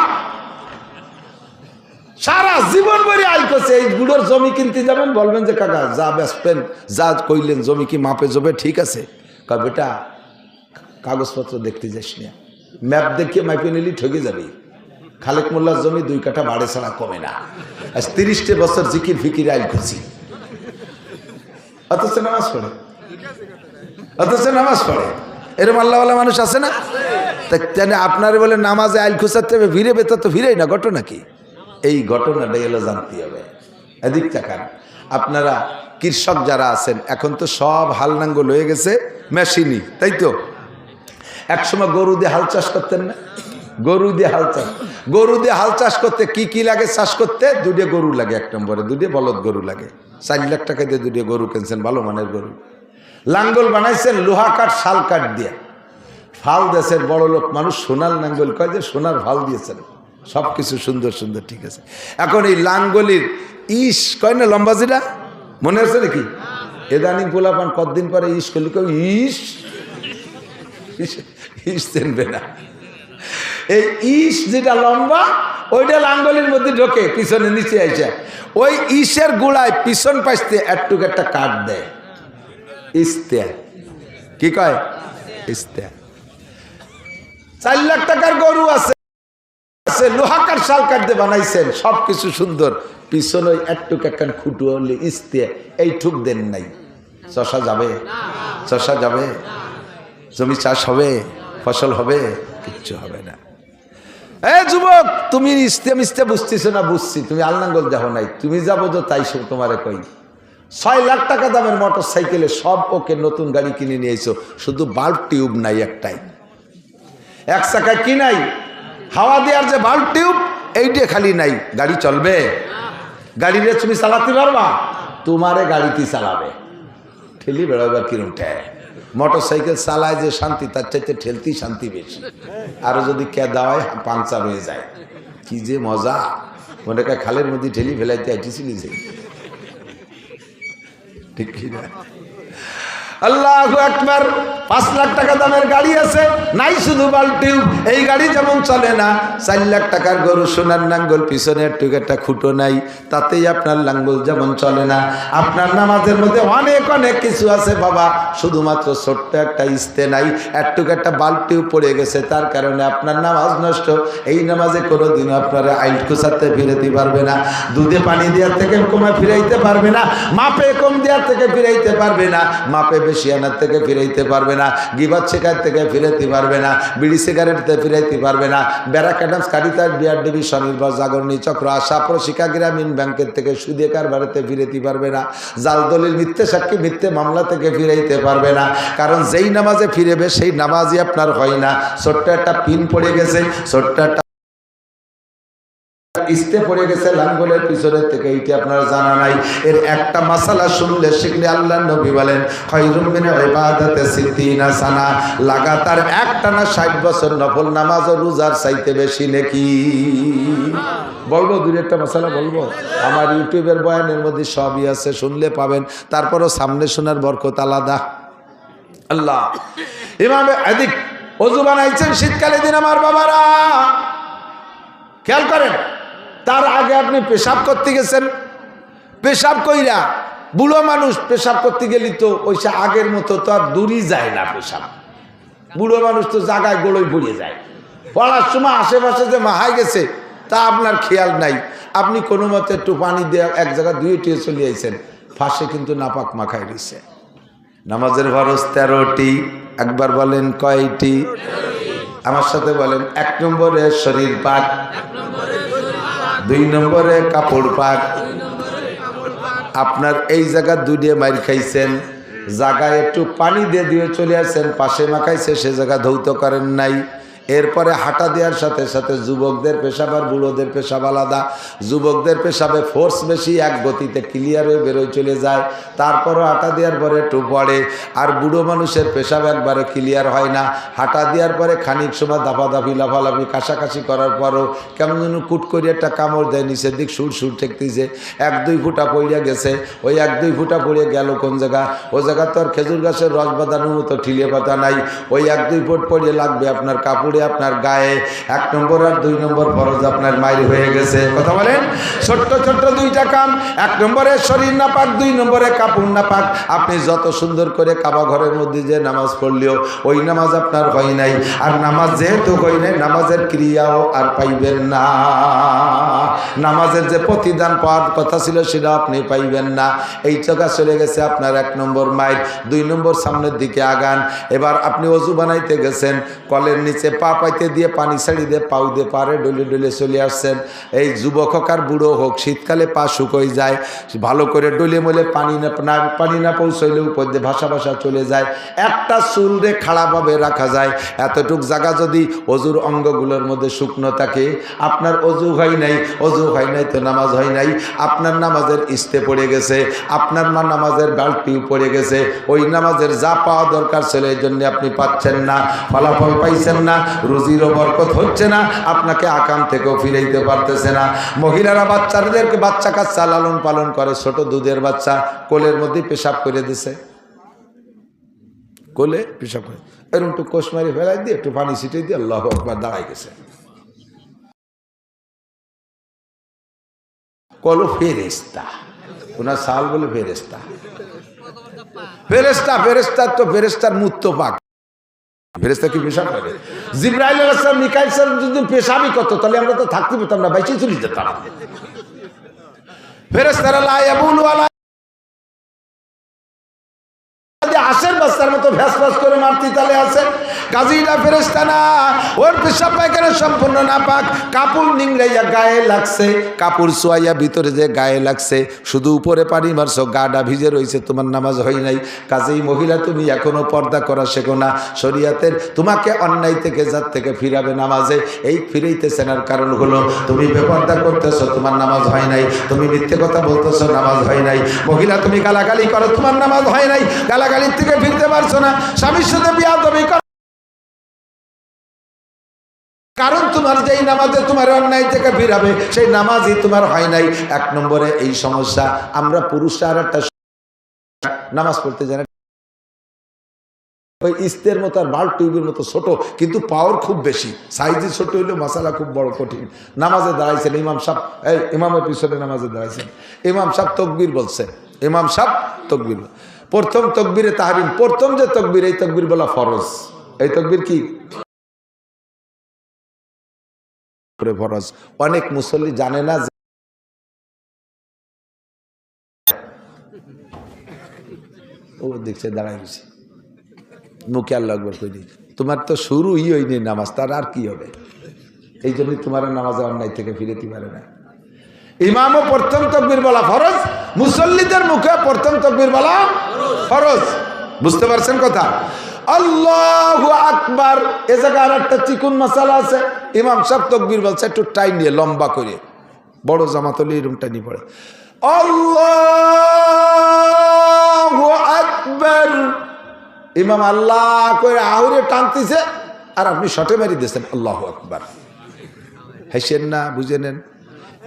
সারা জীবন ভরে আইল করছে। এই বুড়োর জমি কিনতে যাবেন, বলবেন যে কাকা যা বেচবেন, যা কইলেন জমি কি মাপে জবে ঠিক আছে? বেটা কাগজপত্র দেখতে যাস না, ম্যাপ দেখিয়ে মাইপে নিলি ঠকে যাবে। খালেক মোল্লার জমি 2 কাঠা বাড়ে ছাড়া কমে না। আজ 30টে বছর জিকির ফিকির আইল খুশি, অথচ নামাজ পড়ে, এরকম আল্লাহওয়ালা মানুষ আছে না? তাই আপনারা বলে নামাজে আইল খুশাতে হবে, ভিড়ে বেতা তো ভিড়েই না, ঘটনা কি? এই ঘটনাটা এলো জানতে হবে। এদিক তাকান, আপনারা কৃষক যারা আছেন এখন তো সব হাল নাঙ্গল হয়ে গেছে মেশিনই, তাই তো? একসময় গরু দিয়ে হাল চাষ করতেন না? গরু দিয়ে হাল চাষ করতে কি কি লাগে চাষ করতে? 2টে গরু লাগে, 1 নম্বরে 2টে বলদ গরু লাগে। 4 লাখ টাকা দিয়ে 2টে গরু কিনছেন, ভালো মানের গরু। লাঙ্গল বানাইছেন লোহা কাঠ শাল কাঠ দিয়ে। ফাল দেশের বড় লোক মানুষ সোনার লাঙ্গল কয় যে সোনার ফাল দিয়েছেন, সব কিছু সুন্দর সুন্দর, ঠিক আছে। এখন এই লাঙ্গলির ইস কয় না লম্বাজিরা, মনে আছে নাকি? এদানি গোলাপান কতদিন পরে ইস করলি, কেউ ইস চেনবে না। এই ইস যেটা লম্বা ওইটা লাঙ্গলির মধ্যে ঢোকে, পিছনে নিচে আসে। ওই ইসের গোড়ায় পিছন পাশতে একটুক একটা কাঠ দেয়, ইস্তে, কি কয়? ইস্তে। 4 লাখ টাকার গরু আছে, লোহা কাঠ শাল কাঠ দিয়ে বানাইছেন, সবকিছু সুন্দর। পিছনে ওই একটুক একখান খুঁটু হলে ইস্তে, এই ঠুক দেন নাই। চষা যাবে? চষা যাবে? জমি চাষ হবে? ফসল হবে? কিচ্ছু হবে না। যুবক, তুমি ইস্তে মিস্তে বুঝতেছো না? বুঝছি, তুমি আলনাঙ্গল যাও নাই, তুমি যাবো তো তাই তোমারে কই। 6 লাখ টাকা দামের মোটর সাইকেলে সব ওকে নতুন গাড়ি কিনে নিয়েছো, শুধু বাল্ব টিউব নাই একটাই। 1 চাকায় কি নাই? হাওয়া দেওয়ার যে বাল্ব টিউব, এইটা খালি নাই। গাড়ি চলবে? গাড়িরে তুমি চালাতে পারবা? তোমারে গাড়িতে চালাবে, ঠেলি বেড়াবার কিরম ঠেয়। মোটর সাইকেল চালায় যে শান্তি, তার চাইতে ঠেলতেই শান্তি বেশি। আরো যদি কেদা হয় পাংচার হয়ে যায়, কি যে মজা। মনে হয় খালের মধ্যে ঠেলি ফেলাইতে আইটিছিলি যে, ঠিক কিনা? আল্লাহু আকবার। 5 লাখ টাকা দামের গাড়ি আছে, নাই শুধু বাল্টি। এই গাড়ি যেমন চলে না, 4 লাখ টাকার গরু সোনার লাঙ্গল, পিছনে একটু একটা খুঁটো নাই, তাতেই আপনার লাঙ্গল যেমন চলে না। আপনার নামাজের মধ্যে অনেক অনেক কিছু আছে বাবা, শুধুমাত্র ছোট্ট একটা ইস্তে নাই, একটু একটা বাল্টিও পড়ে গেছে, তার কারণে আপনার নামাজ নষ্ট। এই নামাজে কোনোদিন আপনারা আইল কুচাতে ফিরাইতে পারবে না, দুধে পানি দেওয়ার থেকে কমে ফিরাইতে পারবে না, মাপে কম দেওয়ার থেকে ফিরাইতে পারবে না, মাপে বেশি আনার থেকে ফিরাইতে পারবে না, গিবাত শেখার থেকে ফিরাইতে পারবে না, বিড়ি সিগারেট থেকে ফিরাইতে পারবে না, ব্যারাক অ্যাডামস কারিতাস বিআরডিবি স্বনির্ভর জাগরণী চক্র আশা প্রশিকা গ্রামীণ ব্যাংকের থেকে সুদে কারবারেতে ফিরাইতে পারবে না, জাল দলিল মিথ্যে সাক্ষী মিথ্যে মামলা থেকে ফিরাইতে পারবে না। কারণ যেই নামাজে ফিরেবে সেই নামাজই আপনার হয় না। ছোট্ট একটা পিন পড়ে গেছে, ছোট্ট একটা ইস্তে পড়ে গেছে লাঙ্গলের পিছনের থেকে, এইটি আপনার জানা নাই। এর একটা মাসালা শুনলে শিখলে আল্লাহর নবী বলেন খায়রুম মিন ইবাদাতি সিদ্দিনা সানা, লাগাতার একটানা 60 বছর নফল নামাজ ও রোজার চাইতে বেশি নেকি। বলবো 2-1টা মাসালা বলবো, আমার ইউটিউবের বয়ানের মধ্যে সবই আছে, শুনলে পাবেন। তারপরও সামনে শোনার বরকত আলাদা। আল্লাহ ইমামে আদিক ওযু বানাইছেন শীতকালে দিন আমার বাবারা, খেয়াল করেন। তার আগে আপনি পেশাব করতে গেছেন, পেশাব কইরা বুড়ো মানুষ পেশাব করতে গেলি তো ওইসা আগের মতো তো আর দূরই যায় না পেশাব। বুড়ো মানুষ তো জায়গায় গোড়ই পড়ে যায়। পড়ার সময় আশেপাশে যে মাহাই গেছে তা আপনার খেয়াল নাই, আপনি কোনো মতে একটু পানি দিয়ে এক জায়গায় ধুয়ে টুয়ে চলে আইছেন, ফাঁসে কিন্তু নাপাক মাখাই রয়েছে। নামাজের ফরজ 13টি, একবার বলেন কয়টি? আমার সাথে বলেন। 1 নম্বরে শরীর পাক, 2 নম্বরে কাপড় পাক। আপনার এই জায়গা 2 মাইর খাইছেন, জায়গায় একটু পানি দিয়ে চলে আসছেন, পাশে মাখাইছে, সে জায়গা ধৌত করেন নাই। এরপরে হাঁটা দেওয়ার সাথে সাথে যুবকদের পেশাব আর বুড়োদের পেশাব আলাদা। যুবকদের পেশাবে ফোর্স বেশি, এক গতিতে ক্লিয়ার হয়ে বেরোয় চলে যায়, তারপরও হাঁটা দেওয়ার পরে একটু পড়ে। আর বুড়ো মানুষের পেশাব একবারে ক্লিয়ার হয় না, হাঁটা দেওয়ার পরে খানিক সময় দাফাদাফি লাফালাফি কাশাকাশি করার পরও কেমন যেন কুট করে একটা কামড় দেয়, নিচের দিক সুর ঠেকতেছে, 1-2 ফুটা পড়িয়া গেছে। ওই 1-2 ফুটা পড়ে গেল কোন জায়গা? ও জায়গা তো আর খেজুর গাছের রস বাঁধানোর মতো ঠিলিয়ে পাতা নাই। ওই 1-2 ফুট পড়িয়ে লাগবে আপনার কাপড়ে পড়ে আপনার গায়ে 1 নম্বর আর 2 নম্বর ফরজ আপনার মাইর হয়ে গেছে। কথা বলেন, ছোট্ট ছোট্ট 2টা কাম। 1 নম্বরে শরীর নাপাক, 2 নম্বরে কাপড় নাপাক। আপনি যত সুন্দর করে কাবা ঘরের মধ্যে যে নামাজ পড়লেও ওই নামাজ আপনার হয় নাই। আর নামাজ যেহেতু হয় নাই, নামাজের ক্রিয়াও আর পাইবেন না। নামাজের যে প্রতিদান পাওয়ার কথা ছিল সেটা আপনি পাইবেন না। এই জায়গা চলে গেছে আপনার 1 নম্বর মাইল। 2 নম্বর সামনের দিকে আগান। এবার আপনি অজু বানাইতে গেছেন, কলের নিচে পা পাইতে দিয়ে পানি ছাড়ি দিয়ে পাউ দিয়ে পারে ডলে ডলে চলে আসছেন। এই যুবক হোক আর বুড়ো হোক, শীতকালে পা শুকোয় যায়, ভালো করে ডলে মলে পানি না পৌঁছইলে উপর দিয়ে ভাসা ভাসা চলে যায়। একটা চুল রে খাড়াভাবে রাখা যায়। এতটুক জায়গা যদি অজুর অঙ্গগুলোর মধ্যে শুকনো থাকে, আপনার অজু হয় নাই, অজু হয় নাই তো নামাজ হয় নাই। আপনার নামাজের ইস্তে পড়ে গেছে, আপনার নামাজের বাল্টিও পড়ে গেছে। ওই নামাজের যা পাওয়া দরকার ছিল এই জন্য আপনি পাচ্ছেন না, ফলাফল পাইছেন না, রুজিরও বরকত হচ্ছে না, আপনাকে আকাম থেকেও ফিরাইতে পারতেছে না। মহিলারা বাচ্চাদেরকে বাচ্চা কাচ্চা লালন পালন করে, ছোট দুধের বাচ্চা কোলের মধ্যে পেশাব করে দিছে, কোলে পেশাব করে এরকম একটু কোষ মারি ফেলাই দিয়ে একটু পানি ছিটিয়ে দিয়ে আল্লাহু আকবার দাঁড়াই গেছে। কলো ফেরেস্তা, ওনার সাল বলে ফেরেস্তা। ফেরেস্তা ফেরেস্তা তো ফেরেস্তার মুত্ত পাক। ফেরেস্তা কি পেশাব করে? জিবরাইল আলাইহিস সালাম, মিকাইল সালাম যদি পেশাবই করতো তাহলে আমরা তো থাকতে পেতাম না, বাইচে চলে যেতাম। ফেরেস্তারা লা ইয়াবুলু আলা আশের বাচ্চার মতো ভ্যাস ভ্যাস করে মারতি তালে আছে। কাজীটা ফেরেশতা না, ওর পেশাব পায়খানা সম্পূর্ণ নাপাক। কাপড় নিংড়াইয়া গায়ে লাগছে, কাপড় সোয়াইয়া ভিতরে যে গায়ে লাগছে, শুধু উপরে পানি মারছো, গাটা ভিজে রয়েছে, তোমার নামাজ হয় নাই। কাজেই মহিলা তুমি এখনো পর্দা করা শেখো না। শরীয়তের তোমাকে অন্যায় থেকে যার থেকে ফিরাবে নামাজে, এই ফিরাইতেছে না কারণ হলো তুমি বেপর্দা করতেছো, তোমার নামাজ হয় নাই। তুমি মিথ্যে কথা বলতেছো, নামাজ হয় নাই। মহিলা তুমি গালাগালি করো, তোমার নামাজ হয় নাই। গালাগালির থেকে ফিরতে পারছো না। স্বামীর সাথে বিয়াদবি করো, কারণ তোমার যেই নামাজে তোমার অন্যায় থেকে ফিরাবে সেই নামাজই তোমার হয় নাই। 1 নম্বরে এই সমস্যা। আমরা পুরুষরা আর একটা নামাজ পড়তে জানি ওই ইস্তের মতো আর বাল্ব টিউবের মতো ছোট, কিন্তু পাওয়ার খুব বেশি। সাইজে ছোট হইলেও মশালা খুব বড়, কঠিন। নামাজে দাঁড়াইছেন ইমাম সাহেব, এই ইমামের পিছনে নামাজে দাঁড়াইছেন, ইমাম সাহেব তকবীর বলছে, ইমাম সাহেব তকবীর। প্রথম তকবীরে তাহরিম, প্রথম যে তকবীর, এই তকবীর বলা ফরজ। এই তকবীর কি ফরজ? অনেক মুসল্লি জানে না। ও দেখছে দাঁড়াই গেছে, মুখে আল্লাহু আকবার কই, তোমার তো শুরুই হয়নি নামাজ, তার আর কি হবে? এই জন্যই তোমার নামাজে অন্যায় থেকে ফিরেতে পারে না। ইমামও প্রথম তাকবীর বলা ফরজ, মুসল্লিদের মুখে প্রথম তাকবীর বলা ফরজ। বুঝতে পারছেন কথা? আল্লাহু আকবার। এ জায়গায় আর একটা চিকুন মাসালা আছে। ইমাম সাহেব তাকবীর বলছে একটু টাইম নিয়ে, লম্বা করে, বড় জামাত হলে এরকম টাইনি পড়ে, আল্লাহু আকবার। ইমাম আল্লাহ করে আহুরে টানতেছে আর আপনি শটে মারি দিয়েছেন আল্লাহু আকবার। হেসেন না, বুঝে নেন।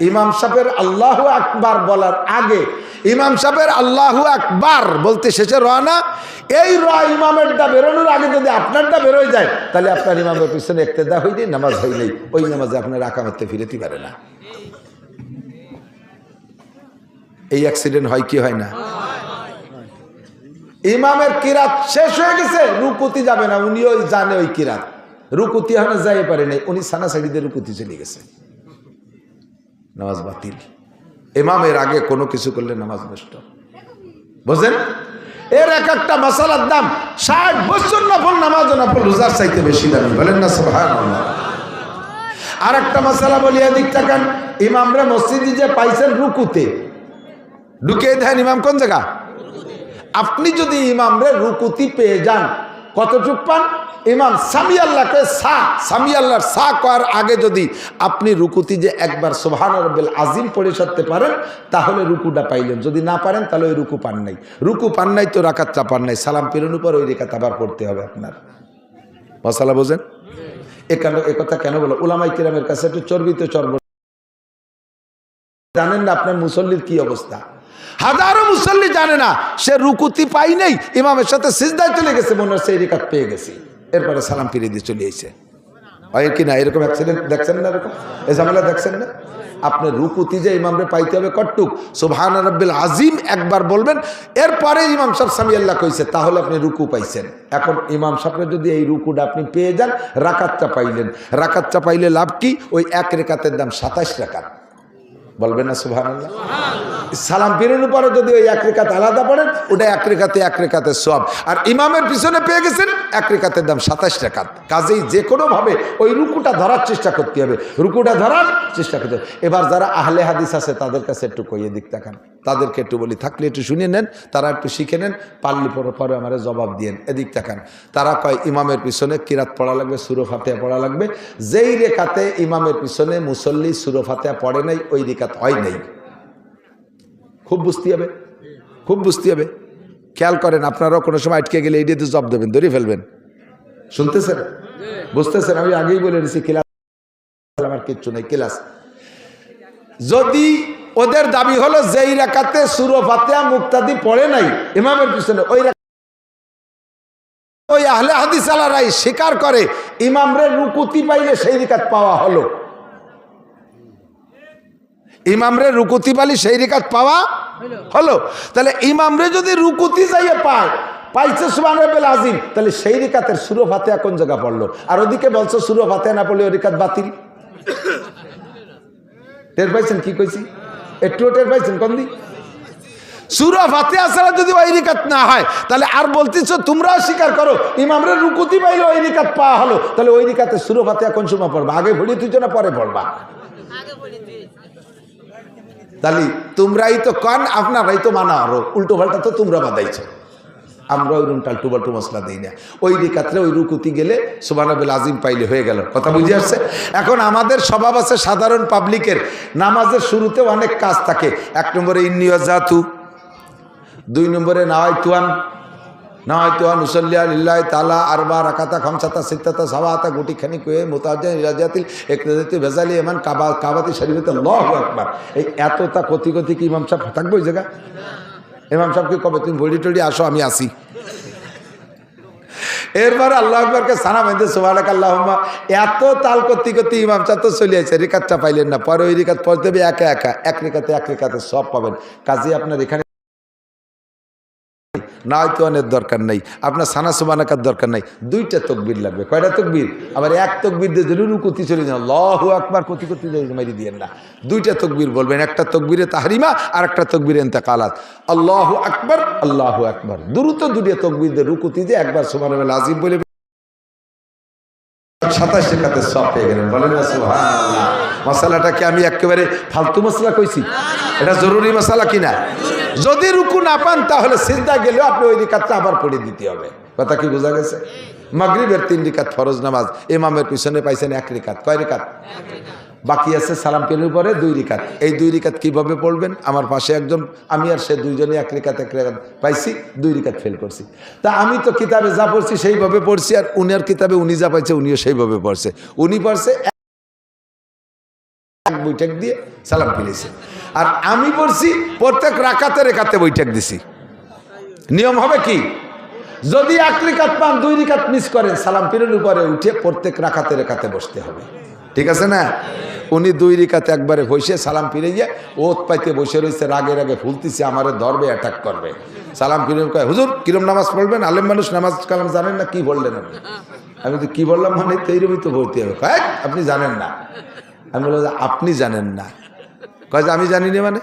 ইমাম সাহেবের আল্লাহু আকবার বলার আগে, ইমাম সাহেবের আল্লাহু আকবার বলতে শেষে রওনা, এই ইমামেরটা বেরোনোর আগে যদি আপনারটা বেরোয় যায় তাহলে আপনার ইমামের পিছনে ইক্তেদা হয়নি, নামাজ হয় নাই। ওই নামাজে আপনার আকামতে ফিরেতে পারে না। এই অ্যাক্সিডেন্ট হয় কি হয় না? ইমামের কিরাত শেষ হয়ে গেছে, রুকুতি যাবে না, উনিও জানে ওই কিরাত, রুকুতি এখনো যাই পারে নাই, উনি সানা সাইডে রুকুতি চলে গেছে, নামাজ বাতিল। ইমামের আগে কোনো কিছু করলে নামাজ নষ্ট। বুঝলেন? এর এক একটা মাসালার দাম 60 বছর নফল নামাজ, নফল রোজার চাইতে বেশি দামি। বলেন না সুবহানাল্লাহ। আর একটা মাসালা বলি, এদিক তাকান। ইমামরা মসজিদে যে পাইছেন রুকুতে, ঢুকিয়ে দেন ইমাম কোন জায়গা? আপনি যদি ইমামরে রুকুতি পেয়ে যান, কতটুক পান? ইমাম সামি আল্লাহকে সামি আল্লাহর করার আগে যদি আপনি রুকুতি যে একবার সুবহান রাব্বিল আজিম পড়ে সারতে পারেন তাহলে রুকুটা পাইলেন। যদি না পারেন তাহলে ওই রুকু পান নাই। রুকু পান নাই তো রাকাতটা পান নাই। সালাম ফেরানোর পর ওই রেখাত আবার পড়তে হবে আপনার। মশালা বোঝেন? এ কথা কেন বলো? উলামায়ে কিরামের কাছে একটু চর্বিত চর্ব জানেন না আপনার মুসল্লির কি অবস্থা। হাজারো মুসল্লি জানে না, সে রুকুতি পাই নাই, ইমামের সাথে সিজদায় চলে গেছে, মনে হচ্ছে এই রেখাত পেয়ে গেছি, এরপরে সালাম ফিরিয়ে দিয়ে চলে এসেছে। হয় কি না? এরকম অ্যাক্সিডেন্ট দেখছেন না? এরকম এই ঝামেলা দেখছেন না? আপনি রুকুতি যে ইমামরে পাইতে হবে কটুক, সুবহান রাব্বিল আজিম একবার বলবেন, এরপরে ইমাম সাহেব সামি আল্লাহ কইছে, তাহলে আপনি রুকু পাইছেন। এখন ইমাম সাহেবের যদি এই রুকুটা আপনি পেয়ে যান, রাকাতটা পাইলেন। রাকাতটা পাইলে লাভ কি? ওই এক রেকাতের দাম 27 রাকাত। বলবেন না সুবহানাল্লাহ? সালাম ফিরানোর পরে যদি ওই এক রেখাত আলাদা পড়েন, ওটা এক রেখাতে সওয়াব। আর ইমামের পিছনে পেয়ে গেছেন এক রেখাতের দাম 27 রাকাত। কাজেই যে কোনোভাবে ওই রুকুটা ধরার চেষ্টা করতে হবে, রুকুটা ধরার চেষ্টা করতে হবে। এবার যারা আহলে হাদিস আছে তাদের কাছে একটু কইয়ে দিক তাকান, তাদেরকে একটু বলি, থাকলে একটু শুনে নেন, তারা একটু শিখে নেন, পারলে পরে আমার জবাব দিয়েন। এদিক তাকান, তারা কয় ইমামের পিছনে কিরাত পড়া লাগবে, সূরা ফাতিহা পড়া লাগবে। যেই রেখাতে ইমামের পিছনে মুসল্লি সূরা ফাতিহা পড়ে নাই, ওই রেখাত হয় নাই। খুব বুঝতে হবে, খুব বুঝতে হবে। খেয়াল করেন, আপনারাও কোনো সময় আটকে গেলে এইটাতে জব দেবেন, ধরে ফেলবেন। শুনতেছেন? বুঝতেছেন? আমি আগেই বলে দিচ্ছি, ক্লাস আমার কিচ্ছু নেই, ক্লাস। যদি ওদের দাবি হলো যেই রাকাতে সূরা ফাতিহা মুক্তাদি পড়ে নাই ইমামের পিছনে, ওই আহলে হাদিস আলারাই স্বীকার করে ইমামরে রুকুতি পাইলে সেই রিকাত পাওয়া হলো, ইমামরে রুকুতি পাইলে সেই রিকাত পাওয়া হলো। তাহলে ইমামরে যদি রুকুতি যাইয়ে পাইছে সুবহান রাব্বিল আযীম, তাহলে সেই রিকাতের সূরা ফাতিহা কোন জায়গা পড়লো? আর ওদিকে বলছো সূরা ফাতিহা না পড়লে ওই রিকাত বাতিল। টের পাইছেন কি কইছি? একটু টের পাইছেন? কোন দিক? সূরা ফাতিহা ছাড়া যদি ওই রিকাত না হয়, তাহলে আর বলতেছো তোমরাও স্বীকার করো ইমামরে রুকুতি পাইলে ওই রিকাত পাওয়া হলো, তাহলে ওই রিকাতে সূরা ফাতিহা কোন সময় পড়বা? আগে ভরি তুই না পরে পড়বা? তাহলে তোমরাই তো কান, আপনারাই তো মানা আরো উল্টো পাল্টা তো তোমরা বাদাইছো, আমরা ওই রুম টাল্টু বাল্টু মশলা দিই না। ওই রিকাতে ওই রুকুতি গেলে সুবহান রাব্বিল আযীম পাইলে হয়ে গেল। কথা বুঝে আসছে? এখন আমাদের স্বভাব আছে সাধারণ পাবলিকের, নামাজের শুরুতে অনেক কাজ থাকে। 1 নম্বরে ইন্নী ওয়াজ্জাতু, 2 নম্বরে নাওয়াইতুয়ান উসাল্লিয়া লিল্লাহি তাআলা আরবা রাকাতা খামসাতা সিত্তাতা সাবাতা গুটিখানি কয়ে মুতাজ্জিন ইলাজাতিল ইকরাজাতি বেজালি এমান কাবাতি শরীফতে আল্লাহু আকবার। এই এতটা কতি কি ইমাম সাহেব থাকবে ওই জায়গা? ইমাম সাহেবকে কবে তুমি বডি টডি আসো, আমি আসি। এরপরে আল্লাহ আকবরকে সানা বেঁধে সুবহানাকা আল্লাহুম্মা, এত তাল করতে ইমাম সাহেব তো চলে আসে, রিকাতটা পাইলেন না। পরে ওই রিকাত পড়তে হবে একা এক রিকাতে সব পাবেন। কাজে আপনার এখানে নাওয়াইতুয়ানের দরকার নাই, আপনার সানা সুবহানাকার দরকার নাই, 2টা তাকবীর লাগবে। কয়টা তাকবীর? আবার এক তাকবীর দিয়ে দিলেন রুকুতি চলে যান, আল্লাহু আকবার করতে মারি দিয়েন না। 2টা তাকবীর বলবেন, একটা তাকবীরে তাহরিমা আর একটা তাকবীরে ইন্তেকালাত। আল্লাহু আকবার, আল্লাহু আকবার, দ্রুত 2টা তাকবীর দিয়ে রুকুতি দিয়ে একবার সুবহানাল্লাহ আযীম বলে 27 রেখাতের সব পেয়ে গেলেন। বলেন না সুবহানাল্লাহ। মশালাটা কি আমি একেবারে ফালতু মশলা কইছি? এটা জরুরি মশালা কিনা? যদি রুকু না পান তাহলে সিজদা গেলেও আপনি ওই রিকাতটা আবার পড়ে দিতে হবে। কথা কি বোঝা গেছে? মাগরিবের 3 রিকাত ফরজ নামাজ, ইমামের পিছনে পাইছেন 1 রিকাত। কয় রিকাত বাকি আছে? সালাম ফিরানোর পরে 2 রিকাত। এই 2 রিকাত কিভাবে পড়বেন? আমার পাশে একজন, আমি আর সে দুইজনে 1 রিকাত পাইছি, 2 রিকাত ফেল করছি। তা আমি তো কিতাবে যা পড়ছি সেইভাবে পড়ছি, আর উনার কিতাবে উনি যা পাইছে উনিও সেইভাবে পড়ছে। উনি পড়ছে এক বৈঠক দিয়ে সালাম ফিরেছে, আর আমি পড়ছি প্রত্যেক রাকাতে বৈঠক দিছি। নিয়ম হবে কি? যদি 1 রিকাত পান, 2 রিকাত মিস করেন, সালাম ফিরানোর পরে উঠে প্রত্যেক রাকাতে বসতে হবে। ঠিক আছে না? উনি 2 রিকাতে একবারে বসে সালাম ফিরে গিয়ে ওত পাইতে বসে রয়েছে, রাগে ফুলতেছে, আমারে ধরবে, অ্যাটাক করবে। সালাম ফিরে কয়, হুজুর কিরম নামাজ পড়বেন? আলেম মানুষ নামাজ কালাম জানেন না, কি বললেন আপনি? আমি তো কি বললাম, মানে এইরকমই তো বলতে হবে। কয় আপনি জানেন না। আমি বললাম যে আপনি জানেন না। কয় যে আমি জানি না মানে?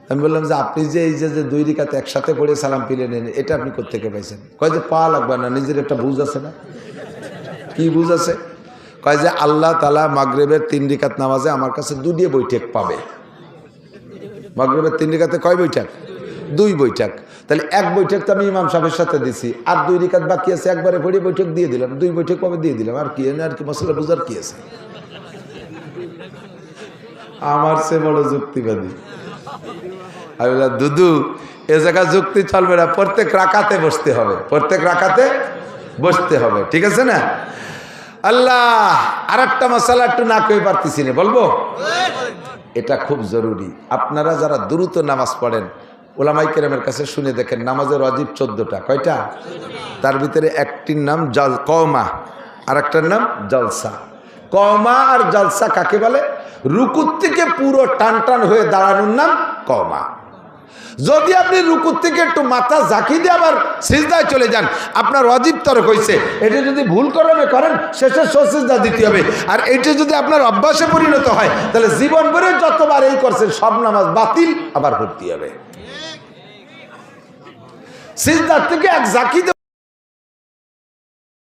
আমি বললাম যে আপনি যে এই যে 2 রিকাত একসাথে পড়ে সালাম ফিরে নেন, এটা আপনি কোত্থেকে পাইছেন? কয় যে পা লাগবে না, নিজের একটা বুঝ আছে না। কি বুঝ আছে? কয় যে আল্লাহ তাআলা মাগরিবের 3 রিকাত নামাজে আমার কাছে 2 বৈঠক পাবে। মাগরিবের 3 রিকাতে কয় বৈঠক? 2 বৈঠক। তাহলে 1 বৈঠক তো আমি ইমাম সাহেবের সাথে দিছি, আর 2 রিকাত বাকি আছে, একবারে পড়ে বৈঠক দিয়ে দিলাম, 2 বৈঠক পাবে দিয়ে দিলাম। আর কি মশলা বুঝার কি আছে? আমার সে বড় যুক্তিবাদী। আমি বললাম দুদু, এ জায়গা যুক্তি চলবে না, প্রত্যেক রাকাতে বসতে হবে, প্রত্যেক রাকাতে বসতে হবে। ঠিক আছে না? আল্লাহ, আর একটা মশলা একটু না কই পারতেছি না, বলবো? এটা খুব জরুরি। আপনারা যারা দ্রুত নামাজ পড়েন, ওলামায়ে কেরামের কাছে শুনে দেখেন, নামাজের ওয়াজিব 14টা। কয়টা? তার ভিতরে একটির নাম কওমা, আর একটার নাম জলসা। কওমা আর জলসা কাকে বলে? রুকুর থেকে পুরো টান টান হয়ে দাঁড়ানোর নাম কওমা। যদি আপনি রুকুর থেকে একটু মাথা ঝাঁকি দিয়ে আবার সিজদায় চলে যান, আপনার ওয়াজিব তরক হয়েছে। এটা যদি ভুল করেন শেষে সিজদা দিতে হবে। আর এটা যদি আপনার অভ্যাসে পরিণত হয়, তাহলে জীবন ভরে যতবার এই করছেন সব নামাজ বাতিল, আবার ভর্তি হবে। সিজদার থেকে এক ঝাঁকি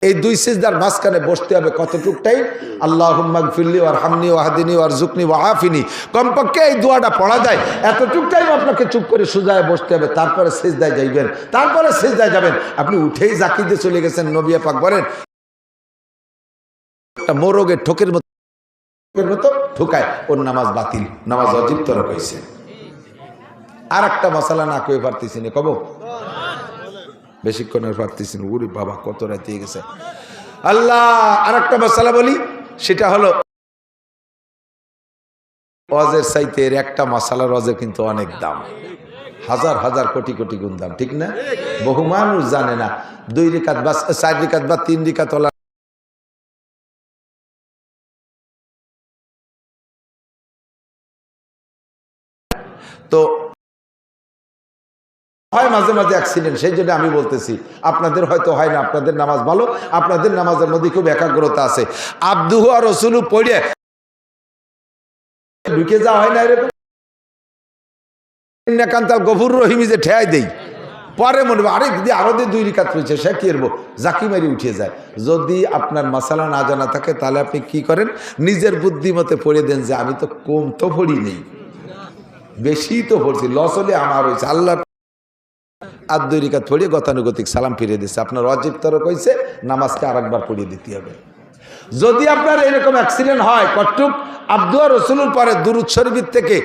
এই দুই সিজদার মাঝখানে বসতে হবে কতটুক টাইম? আল্লাহুম্মা গফিরলি ওয়ারহামনি ওয়াহদিনি ওয়ারযুকনি ওয়াআফিনি। কমপক্ষে এই দোয়াটা পড়া যায় এতটুক টাইম আপনাকে চুপ করে সুজায় বসতে হবে, তারপরে সিজদায় যাইবেন, তারপরে সিজদায় যাবেন। আপনি উঠেই জাকি দিয়ে চলে গেছেন, নবী পাক বলেন একটা মোরগের ঠোকের মতো ঠোকায়, ওর নামাজ বাতিল, নামাজ ওয়াজিব তরক হইছে। আর একটা মশালা না কই পারতেছি না, কব বেশিক্ষণের পারতেছি না। ওরে বাবা কত রাতে গেছে। আল্লাহ, আর একটা মশালা বলি, সেটা হলো ওয়াজের চাইতে এর একটা মশালার ওয়াজের কিন্তু অনেক দাম, হাজার হাজার কোটি কোটি গুণ দাম, ঠিক না? বহু মানুষ জানে না 2 রিকাত বা 4 রিকাত বা 3 রিকাত ওলা তো হয় মাঝে মাঝে অ্যাক্সিডেন্ট। সেই জন্য আমি বলতেছি, আপনাদের হয়তো হয় না, আপনাদের নামাজ ভালো, আপনাদের নামাজের মধ্যে খুব একাগ্রতা আছে। আব্দুহু আর রাসূলু পড়ে ঢুকে যাওয়া হয় না এরকম? কান্তাল গফুর রহিমি যে ঠেয়াই দেই, পরে মনে হবে আরে দিদি আরো 2 রিকাত রয়েছে, সে কি করবো, জাকি মারি উঠে যায়। যদি আপনার মাসালা না জানা থাকে, তাহলে আপনি কি করেন, নিজের বুদ্ধি মতে পড়ে দেন যে আমি তো কম তো পড়ি নেই, বেশি তো পড়ছি, লস হলে আমার হয়েছে। আল্লাহ আর 2 রিকাত পড়িয়ে গতানুগতিক সালাম ফিরিয়ে দিচ্ছে, আপনার ওয়াজিব তরক হয়েছে, নামাজকে আরেকবার পড়িয়ে দিতে হবে। যদি আপনার এরকম অ্যাক্সিডেন্ট হয়, কটুক আব্দুয়া রসুলুর পরে দুরূদ শরীফের থেকে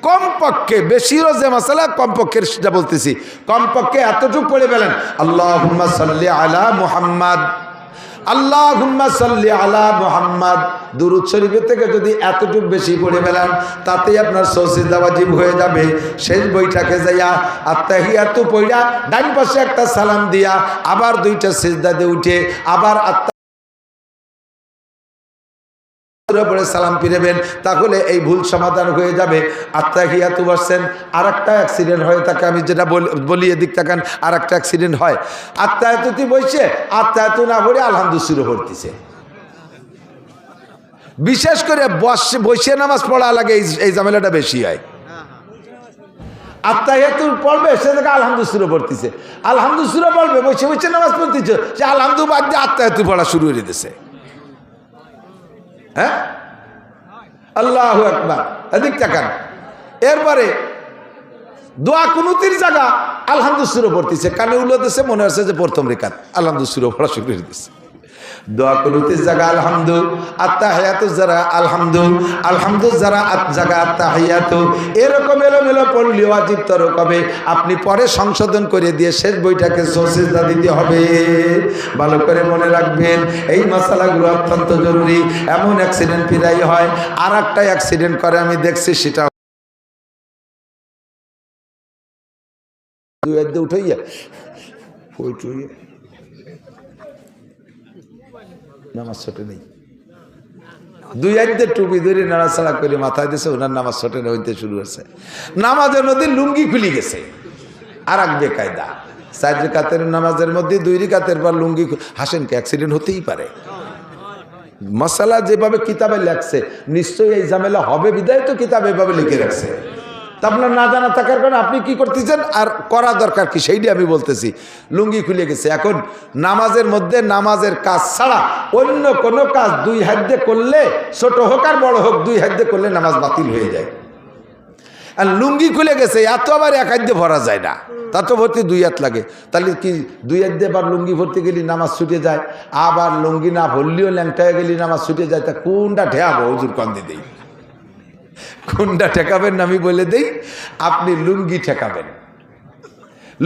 কমপক্ষে, বেশিরও যে মাসালা, কমপক্ষে সেটা বলতেছি, কমপক্ষে এতটুকু পড়ে ফেলেন, আল্লাহুম্মা সাল্লি আলা মুহাম্মাদ, আল্লাহুম্মা সাল্লি আলা মুহাম্মাদ। দুরূদ শরীফের থেকে যদি এতটুকু বেশি পড়ে ফেলেন, তাতেই আপনার সিজদা ওয়াজিব হয়ে যাবে। শেষ বইটাকে যাইয়া আত্তাহিয়াতু পড়া, ডান পাশে একটা সালাম দিয়া, আবার 2টা সিজদা দিয়ে উঠে আবার পরে সালাম ফিরাবেন, তাহলে এই ভুল সমাধান হয়ে যাবে। আত্তাহিয়াতু বলছেন, আর একটা অ্যাক্সিডেন্ট হয়ে থাকে, আমি যেটা বলি এদিক তাকান, আর একটা অ্যাক্সিডেন্ট হয়, আত্তাহিয়াতুতে বসছে, আত্তাহিয়াতু না পড়ে আলহামদুলিল্লাহ পড়তেছে। বিশেষ করে বসে নামাজ পড়া লাগে, এই ঝামেলাটা বেশি হয়। আত্তাহিয়াতু পড়বে, সে থেকে আলহামদুলিল্লাহ পড়তেছে, আলহামদুলিল্লাহ পড়বে, বসে বসে নামাজ পড়তেছে, সে আলহামদুলিল্লাহ বাদ দিয়ে আত্তাহিয়াতু পড়া শুরু করে দিতেছে। হ্যাঁ, আল্লাহু আকবার, এদিক তাকান। এরপরে দোয়া কুনুতির জায়গা আলহামদুলিল্লাহ পড়তেছে, কানে উল্লো দিচ্ছে, মনে হচ্ছে যে প্রথম রিকাত, আলহামদুলিল্লাহ পড়া শুরু করে দিচ্ছে। দোয়া কুনুতির জায়গা আলহামদু, আত্তাহিয়াতু যারা আলহামদু, আলহামদু যারা জায়গা আত্তাহিয়াতু, এরকম এলোমেলো পড়লে ওয়াজিব তরক হবে। আপনি পরে সংশোধন করে দিয়ে শেষ বইটাকে সিজদা দিতে হবে। ভালো করে মনে রাখবেন, এই মাসালাগুলো অত্যন্ত জরুরি। এমন অ্যাক্সিডেন্ট প্রায় হয়, আর একটা অ্যাক্সিডেন্ট করে আমি দেখছি, সেটা উঠাইয়া নামাজ ছোটে নেই, 2 হাতে টুপি ধরে নাড়াচাড়া করে মাথায় দিয়েছে, ওনার নামাজ ছোটে হইতে শুরু হয়েছে। নামাজের মধ্যে লুঙ্গি খুলে গেছে, আর এক বেকায়দা। 4 রিকাতের নামাজের মধ্যে 2 রিকাতের পর লুঙ্গি, হাসেন কি, অ্যাক্সিডেন্ট হতেই পারে। মশালা যেভাবে কিতাবে লেখছে, নিশ্চয়ই এই ঝামেলা হবে, বিদায় তো কিতাব এভাবে লিখে রাখছে। তা আপনার না জানা থাকার কারণে আপনি কি করতেছেন, আর করা দরকার কি, সেইটি আমি বলতেছি। লুঙ্গি খুলে গেছে, এখন নামাজের মধ্যে নামাজের কাজ ছাড়া অন্য কোনো কাজ 2 হাত দিয়ে করলে, ছোট হোক আর বড় হোক, 2 হাত দিয়ে করলে নামাজ বাতিল হয়ে যায়। আর লুঙ্গি খুলে গেছে, এত আবার 1 হাত দিয়ে ভরা যায় না, তা তো ভর্তি 2 হাত লাগে। তাহলে কি 2 হাত দিয়ে আবার লুঙ্গি ভরতে গেলে নামাজ ছুটে যায়, আবার লুঙ্গি না ভরলেও ল্যাংটায় গেলে নামাজ ছুটে যায়। তা কোনটা ঠেকাবো, হুজুর কান্দে দেই, কোনটা ঠেকাবেন আমি বলে দেই। আপনি লুঙ্গি ঠেকাবেন,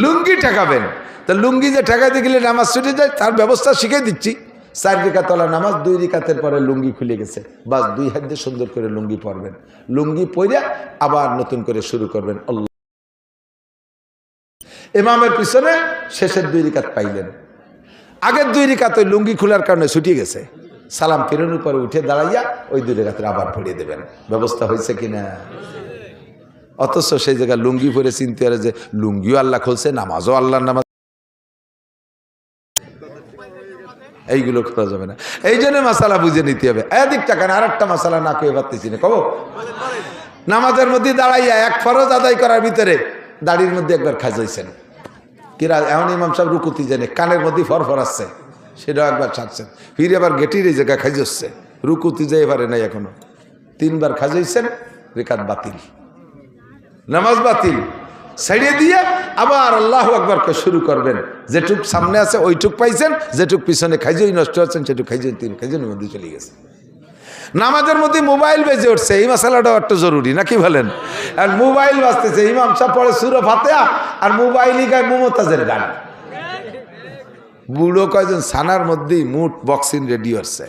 লুঙ্গি ঠেকাবেন। তা লুঙ্গি যে ঠেকাতে গেলে নামাজ ছুটে যায়, তার ব্যবস্থা শিখে দিচ্ছি। 4 রিকাতওয়ালা নামাজ, 2 রিকাতের পরে লুঙ্গি খুলে গেছে, বাস 2 হাত দিয়ে সুন্দর করে লুঙ্গি পরবেন, লুঙ্গি পরে আবার নতুন করে শুরু করবেন। আল্লাহ, ইমামের পিছনে শেষের 2 রিকাত পাইলেন, আগের 2 রিকাত ওই লুঙ্গি খোলার কারণে ছুটিয়ে গেছে। সালাম ফেরানোর পরে উঠে দাঁড়াইয়া ওই 2 রাকাত আবার পড়িয়ে দেবেন। ব্যবস্থা হয়েছে কিনা? অথচ সেই জায়গায় লুঙ্গি পরে চিনতে পারে যে লুঙ্গিও আল্লাহ খুলছে, নামাজও আল্লাহর নামাজ, এইগুলো করা যাবে না। এই জন্য মাসালা বুঝে নিতে হবে। এদিক টাকা আর একটা মাসালা না কেউ পারতেছি না, কব নামাজের মধ্যে দাঁড়াইয়া এক ফরজ আদায় করার ভিতরে দাড়ির মধ্যে একবার খাজাইছেন, কিরা এমন ইমাম সাহেব রুকুতি জানে কানের মধ্যে ফরফর আসছে, সেটাও একবার ছাড়ছেন, ফিরে আবার গেটির এই জায়গায় খাইজচ্ছে, রুকুতি যাই পারে নাই এখনো, 3 বার খাজাইছেন, রেকাত বাতিল, নামাজ বাতিল। ছাড়িয়ে দিয়ে আবার আল্লাহু আকবারকে শুরু করবেন। যেটুক সামনে আছে ওইটুক পাইছেন, যেটুক পিছনে খাইজই নষ্ট হচ্ছেন সেটুক খাইজই 3 খাইজনের মধ্যে চলে গেছে। নামাজের মধ্যে মোবাইল বেজে উঠছে, এই মশালাটাও একটা জরুরি নাকি বলেন? আর মোবাইল বাজতেছে, ইমাম সাহেব পড়ে সূরা ফাতিহা আর মোবাইলই গায় মুমতাজের গান। বুড়ো কয়জন সানার মধ্যেই মুট বক্সিং রেডি হচ্ছে,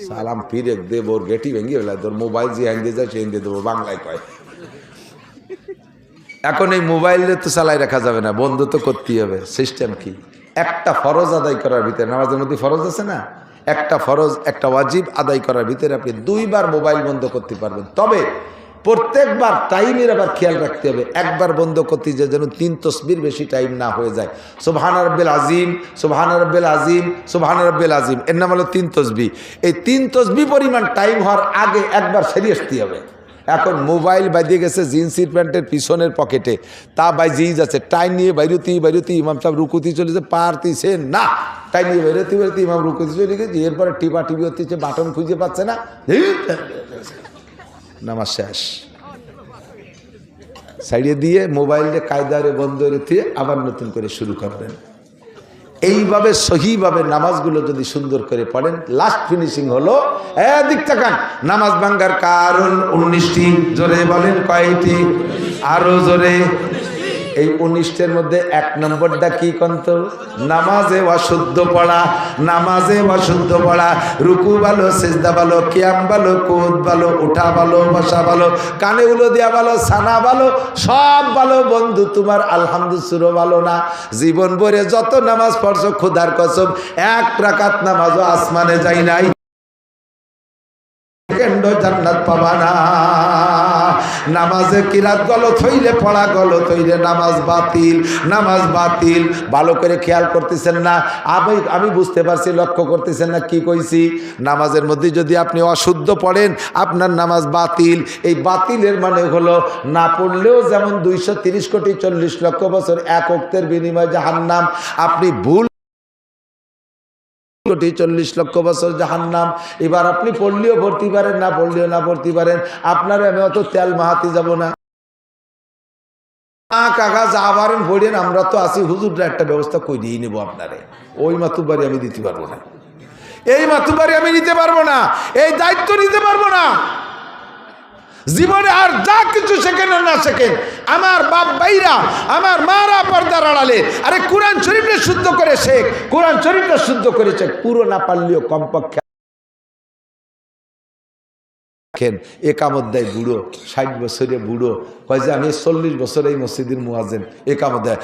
সালাম ফিরে দেব ওর গেটি ভেঙে ফেলা, তোর মোবাইল যে হ্যান্ডে যায় সে হ্যান্ডে দেবো, বাংলায় কয়। এখন এই মোবাইলে তো চালাই রাখা যাবে না, বন্ধ তো করতেই হবে। সিস্টেম কি? একটা ফরজ আদায় করার ভিতরে, নামাজের মধ্যে ফরজ আছে না, একটা ফরজ একটা ওয়াজিব আদায় করার ভিতরে আপনি 2 বার মোবাইল বন্ধ করতে পারবেন। তবে প্রত্যেকবার টাইমের আবার খেয়াল রাখতে হবে, একবার বন্ধ করতে যে যেন 3 তসবির বেশি টাইম না হয়ে যায়। সুবহান রাব্বিল আজিম, সুবহান রাব্বিল আজিম, সুবহান রাব্বিল আজিম, এর নাম হলো 3 তসবিহ। এই 3 তসবিহ পরিমাণ টাইম হওয়ার আগে একবার সেরে আসতে হবে। এখন মোবাইল বাইরে গেছে জিন্সের প্যান্টের পিছনের পকেটে, তা বাইরেই যাচ্ছে, টাইম নিয়ে বাইরতি ইমাম সাহেব রুকুতি চলেছে, পারতিছেন না, টাইম নিয়ে বাইরতি ইমাম রুকুতি চলে গেছে, এরপরে টিপি হচ্ছে, বাটন খুঁজে পাচ্ছে না, নামাজ শেষ। সাইডে দিয়ে মোবাইলটা কায়দারে বন্ধ রেখে আবার নতুন করে শুরু করবেন। এইভাবে সহিভাবে নামাজগুলো যদি সুন্দর করে পড়েন, লাস্ট ফিনিশিং হলো এদিক তাকান, নামাজ ভাঙ্গার কারণ 19টি। জোরে বলেন কয়টি? আরো জোরে। এই 19টের মধ্যে 1 নম্বরটা কি কন্ত? নামাজে অশুদ্ধ পড়া। নামাজে অশুদ্ধ পড়া, রুকু ভালো, সিজদা ভালো, কিয়াম ভালো, কুদ ভালো, উঠা ভালো, বসা ভালো, কানে উলো দেওয়া ভালো, সানা ভালো, সব ভালো। বন্ধু তোমার আলহামদুলিল্লাহ ভালো না। জীবন ভরে যত নামাজ পড়ছো খোদার কসম 1 রাকাত নামাজও আসমানে যাই নাই, জান্নাত পাবা না। নামাজে কিরাত গলত হইলে, পড়া গলত হইলে নামাজ বাতিল, নামাজ বাতিল। ভালো করে খেয়াল করতেছেন না? আমি বুঝতে পারছি, লক্ষ্য করতেছেন না কি কইছি? নামাজের মধ্যে যদি আপনি অশুদ্ধ পড়েন আপনার নামাজ বাতিল। এই বাতিলের মানে হলো না পড়লেও যেমন 230 কোটি 40 লক্ষ বছর 1 ওয়াক্তের বিনিময়ে জাহান্নাম, আপনি ভুল 40 লক্ষ বছর জাহান্নাম। এবার আপনি পড়লেও পড়তে পারেন, না পড়লেও না পড়তে পারেন, আপনার আমি অত তেল মাহাতে যাব না। কাকা যা পারেন পড়েন, আমরা তো আছি, হুজুররা একটা ব্যবস্থা করিয়ে নেবো আপনারে। ওই মাতুবাড়ি আমি দিতে পারবো না, এই মাতুবাড়ি আমি নিতে পারবো না, এই দায়িত্ব নিতে পারবো না। জীবনে আর যা কিছু শেখেন না শেখেন, আমার বাপ ভাইরা, আমার মারা পর্দার আড়ালে, আরে কোরআন শরীফটা শুদ্ধ করে শেখ, কোরআন শরীফটা শুদ্ধ করে শেখ, পুরো না পারলেও কমপক্ষে। একামত দেয় বুড়ো, 60 বছরে বুড়ো, কয় যে আমি 40 বছর এই মসজিদের মুয়াজ্জিন, একামত দেয়।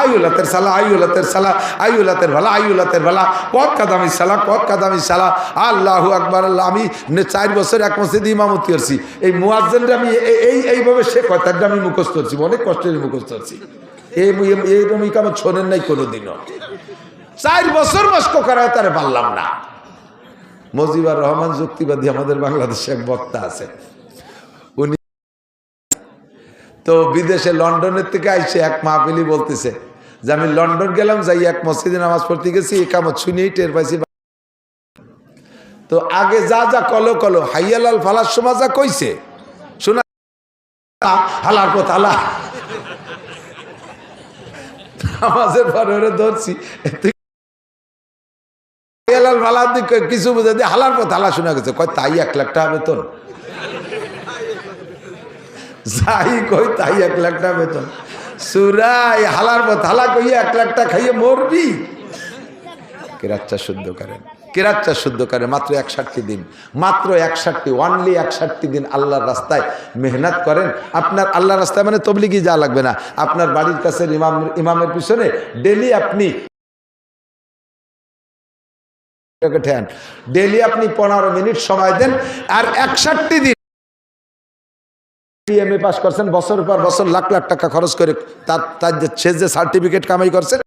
আইউলাতের সালা, আইউলাতের সালা, আইউলাতের ভালা, আইউলাতের ভালা, কত কাদামি সালা, কত কাদামি সালা, আল্লাহু আকবার। আল্লাহ, আমি 4 বছর এক মসজিদে ইমামতি করছি, এই মুয়াজ্জিনরা আমি এইভাবে সে কথাটা আমি মুখস্থ করছি, অনেক কষ্টের মুখস্থ করছি। এইরকম ইকামত শোনেন নাই কোনোদিনও। 4 বছর মস্ক করা তারে পারলাম না। মুজিবুর রহমান যুক্তিবাদী, আমাদের বাংলাদেশে এক বক্তা আছে, উনি তো বিদেশে লন্ডনের থেকে আইসে এক মাহফিলি বলতেছে যে আমি লন্ডন গেলাম, যাই এক মসজিদে নামাজ পড়তে গেছি, একামত শুনেই টের পাইছি। তো আগে যা যা কলো কলো হাইয়ালাল ফালার সময় যা কইছে শোনা, হালার পথ হালা, নামাজের পরে ওরে ধরছি, হাইয়ালাল ফালার দিকে কিছু বুঝে দিয়ে হালার পথ হালা শোনা গেছে, কয় তাই 1 লাখ টাকা বেতন, যাই কই তাই 1 লাখ টাকা বেতন। সুরাই হালার পথ হালা কইয়া 1 লাখ টাকা খাইয়ে মরবি। কেরাচ্ছা শুদ্ধ করেন। কেরাতটা শুদ্ধ করে মাত্র 61 দিন, মাত্র 61, অনলি 61 দিন আল্লাহর রাস্তায় মেহনত করেন। আপনার আল্লাহর রাস্তায় মানে তবলিগি যা লাগবে না, আপনার বাড়ির কাছে ইমামের পিছনে ডেলি আপনি 15 মিনিট সময় দেন, আর 61 দিন এমএ পাস করছেন, বছর পর বছর লাখ লাখ টাকা খরচ করে তার যে সার্টিফিকেট কামাই করছেন,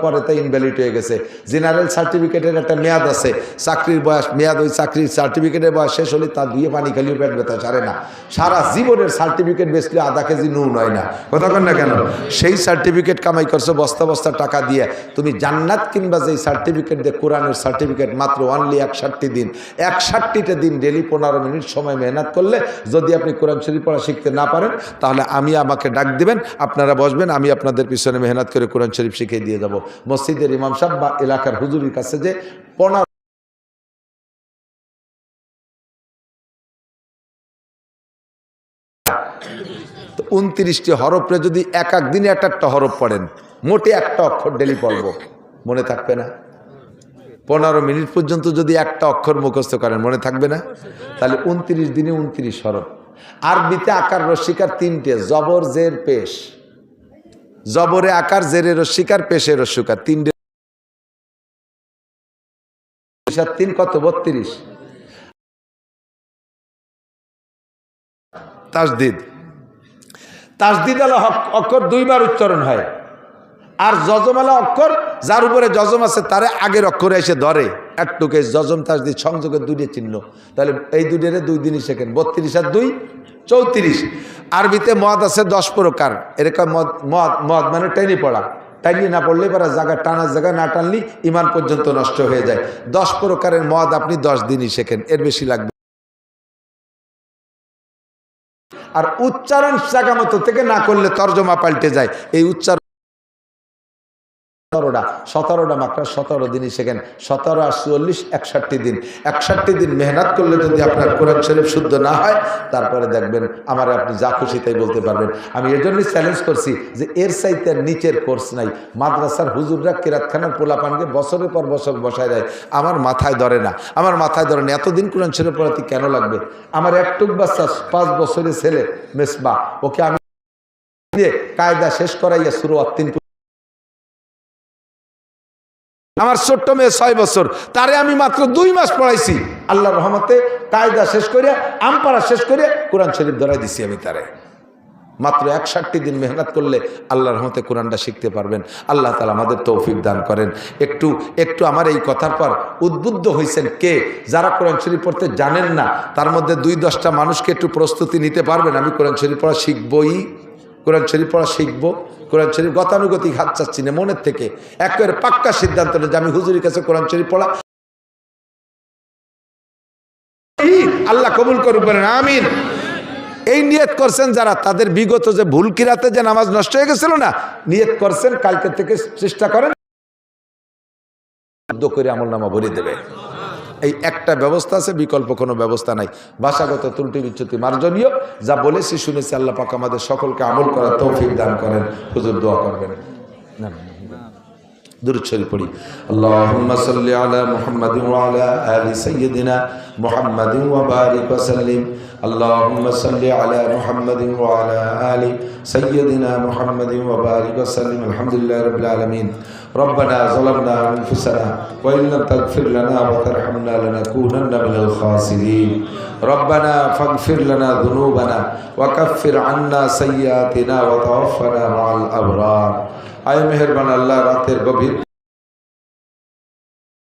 পরে তা ইনভ্যালিড হয়ে গেছে। জেনারেল সার্টিফিকেটের একটা মেয়াদ আছে, চাকরির বয়স মেয়াদ, ওই চাকরির সার্টিফিকেটের বয়স শেষ হলে তার দিয়ে পানি খালিও পেট ব্যথা ছাড়ে না। সারা জীবনের সার্টিফিকেট বেচলে আধা কেজি নুন হয় না, কথা কন না কেন? সেই সার্টিফিকেট কামাই করছো বস্তা বস্তা টাকা দিয়ে, তুমি জান্নাত কিনবা যেই সার্টিফিকেট দিয়ে, কোরআনের সার্টিফিকেট মাত্র অনলি 61 দিন। 61টা দিন ডেলি 15 মিনিট সময় মেহনত করলে যদি আপনি কোরআন শরীফ পড়া শিখতে না পারেন, তাহলে আমাকে ডাক দিবেন, আপনারা বসবেন, আমি আপনাদের পিছনে মেহনত করে কোরআন শরীফ শিখিয়ে দিয়ে যাব। মসজিদের ইমাম সাহেব বা এলাকার হুজুরের কাছে যে 29টি হরফে যদি এক দিনে একটা হরফ পড়েন, মোটে একটা অক্ষর ডেলি পড়ব, মনে থাকবে না? 15 মিনিট পর্যন্ত যদি একটা অক্ষর মুখস্থ করেন, মনে থাকবে না? তাহলে 29 দিনে 29 হরফ। আরবিতে আকার রস্যিকার 3টে, জবর জের পেশ। জবরে আকার, জেরে রস্যিকার, পেশে রস্যিকার, 3টে। 3 কত? 32। তাসদিদ, তাসদিদ আলা অক্ষর 2 বার উচ্চারণ হয়। আর যজম আলা অক্ষর, যার উপরে যজম আছে তারে আগের অক্ষরে এসে ধরে, একটুকে যজম তাসদিদ সংযোগের 2টে চিহ্ন। তাহলে এই 2টের 2 দিনই শেখেন। 32 আর 2 34। আরবিতে মদ আছে 10 প্রকার। এরকম মদ মানে টেনে পড়া, টাইনি না পড়লে পারা জায়গা টানার জায়গায় না টানলি ইমান পর্যন্ত নষ্ট হয়ে যায়। 10 প্রকারের মদ আপনি 10 দিনই শেখেন, এর বেশি লাগবে। আর উচ্চারণ জায়গা মতো থেকে না করলে তর্জমা পাল্টে যায়। এই উচ্চারণ 17টা মাত্রা 17 দিনই শেখেন। 17 আর 44, 61 দিন। 61 দিন মেহনত করলে যদি আপনার কোরআন শরীফ শুদ্ধ না হয়, তারপরে দেখবেন আমার আপনি যা খুশি তাই বলতে পারবেন। আমি এর জন্যই চ্যালেঞ্জ করছি যে এর চাইতে নিচের কোর্স নাই। মাদ্রাসার হুজুররা কেরাতখানার পোলাপানকে বছরের পর বছর বসায় দেয়, আমার মাথায় ধরে না, আমার মাথায় ধরে না। এতদিন কোরআন শরীফ পড়াতে কেন লাগবে? আমার একটুক বাচ্চা 5 বছরের ছেলে মেসবা, ওকে আমি কায়দা শেষ করাইয়া শুরু অত্তিন। আমার ছোট্ট মেয়ে 6 বছর, তারে আমি মাত্র 2 মাস পড়াইছি। আল্লাহর রহমতে কায়দা শেষ করে, আমপাড়া শেষ করে কোরআন শরীফ ধরাই দিছি আমি তারে। মাত্র 61 দিন মেহনত করলে আল্লাহর রহমতে কোরআনটা শিখতে পারবেন। আল্লাহ তাআলা আমাদের তৌফিক দান করেন। একটু আমার এই কথার পর উদ্বুদ্ধ হয়েছেন কে? যারা কোরআন শরীফ পড়তে জানেন না, তার মধ্যে 2-10টা মানুষকে একটু প্রস্তুতি নিতে পারবেন। আমি কোরআন শরীফ পড়া শিখবই, কোরআন শরীফ পড়া শিখবো। কোরআন শরীফ গতানুগতিক হাত চাচ্ছি না, মনের থেকে একেবারে পাক্কা সিদ্ধান্ত নেই যে আমি হুজুরের কাছে কোরআন শরীফ পড়া। আল্লাহ কবুল করবেন, আমিন। এই নিয়ত করছেন যারা, তাদের বিগত যে ভুল কিরাতে যে নামাজ নষ্ট হয়ে গেছিল না, নিয়ত করছেন কালকে থেকে চেষ্টা করেন করে আমলনামা ভরে দেবে। এই একটা ব্যবস্থা আছে, বিকল্প কোনো ব্যবস্থা নাই। ভাষাগত ত্রুটি বিচ্যুতি মার্জনীয়। যা বলেছি শুনেছি, আল্লাহ পাক আমাদের সকলকে আমল করার তৌফিক দান করেন। হুজুর দোয়া করবেন। দুরূদ শরীফ পড়ি। আল্লাহুম্মা সাল্লি আলা মুহাম্মাদিন ওয়া আলা আলি সাইয়্যিদিনা মুহাম্মাদিন ওয়া বারিক ওয়া সাল্লিম। আল্লাহুম্মা সাল্লি আলা মুহাম্মাদিন ওয়া আলা আলি সাইয়্যিদিনা মুহাম্মাদিন ওয়া বারিক ওয়া সাল্লিম। আলহামদুলিল্লাহি রাব্বিল আলামিন। ربنا ظلمنا أنفسنا وإن لم تغفر لنا وترحمنا لنكونن من الخاسرين. ربنا فاغفر لنا ذنوبنا وكفر عنا سيئاتنا وتوفنا مع الأبرار. আয় মেহেরবান আল্লাহ, রাতের গভীর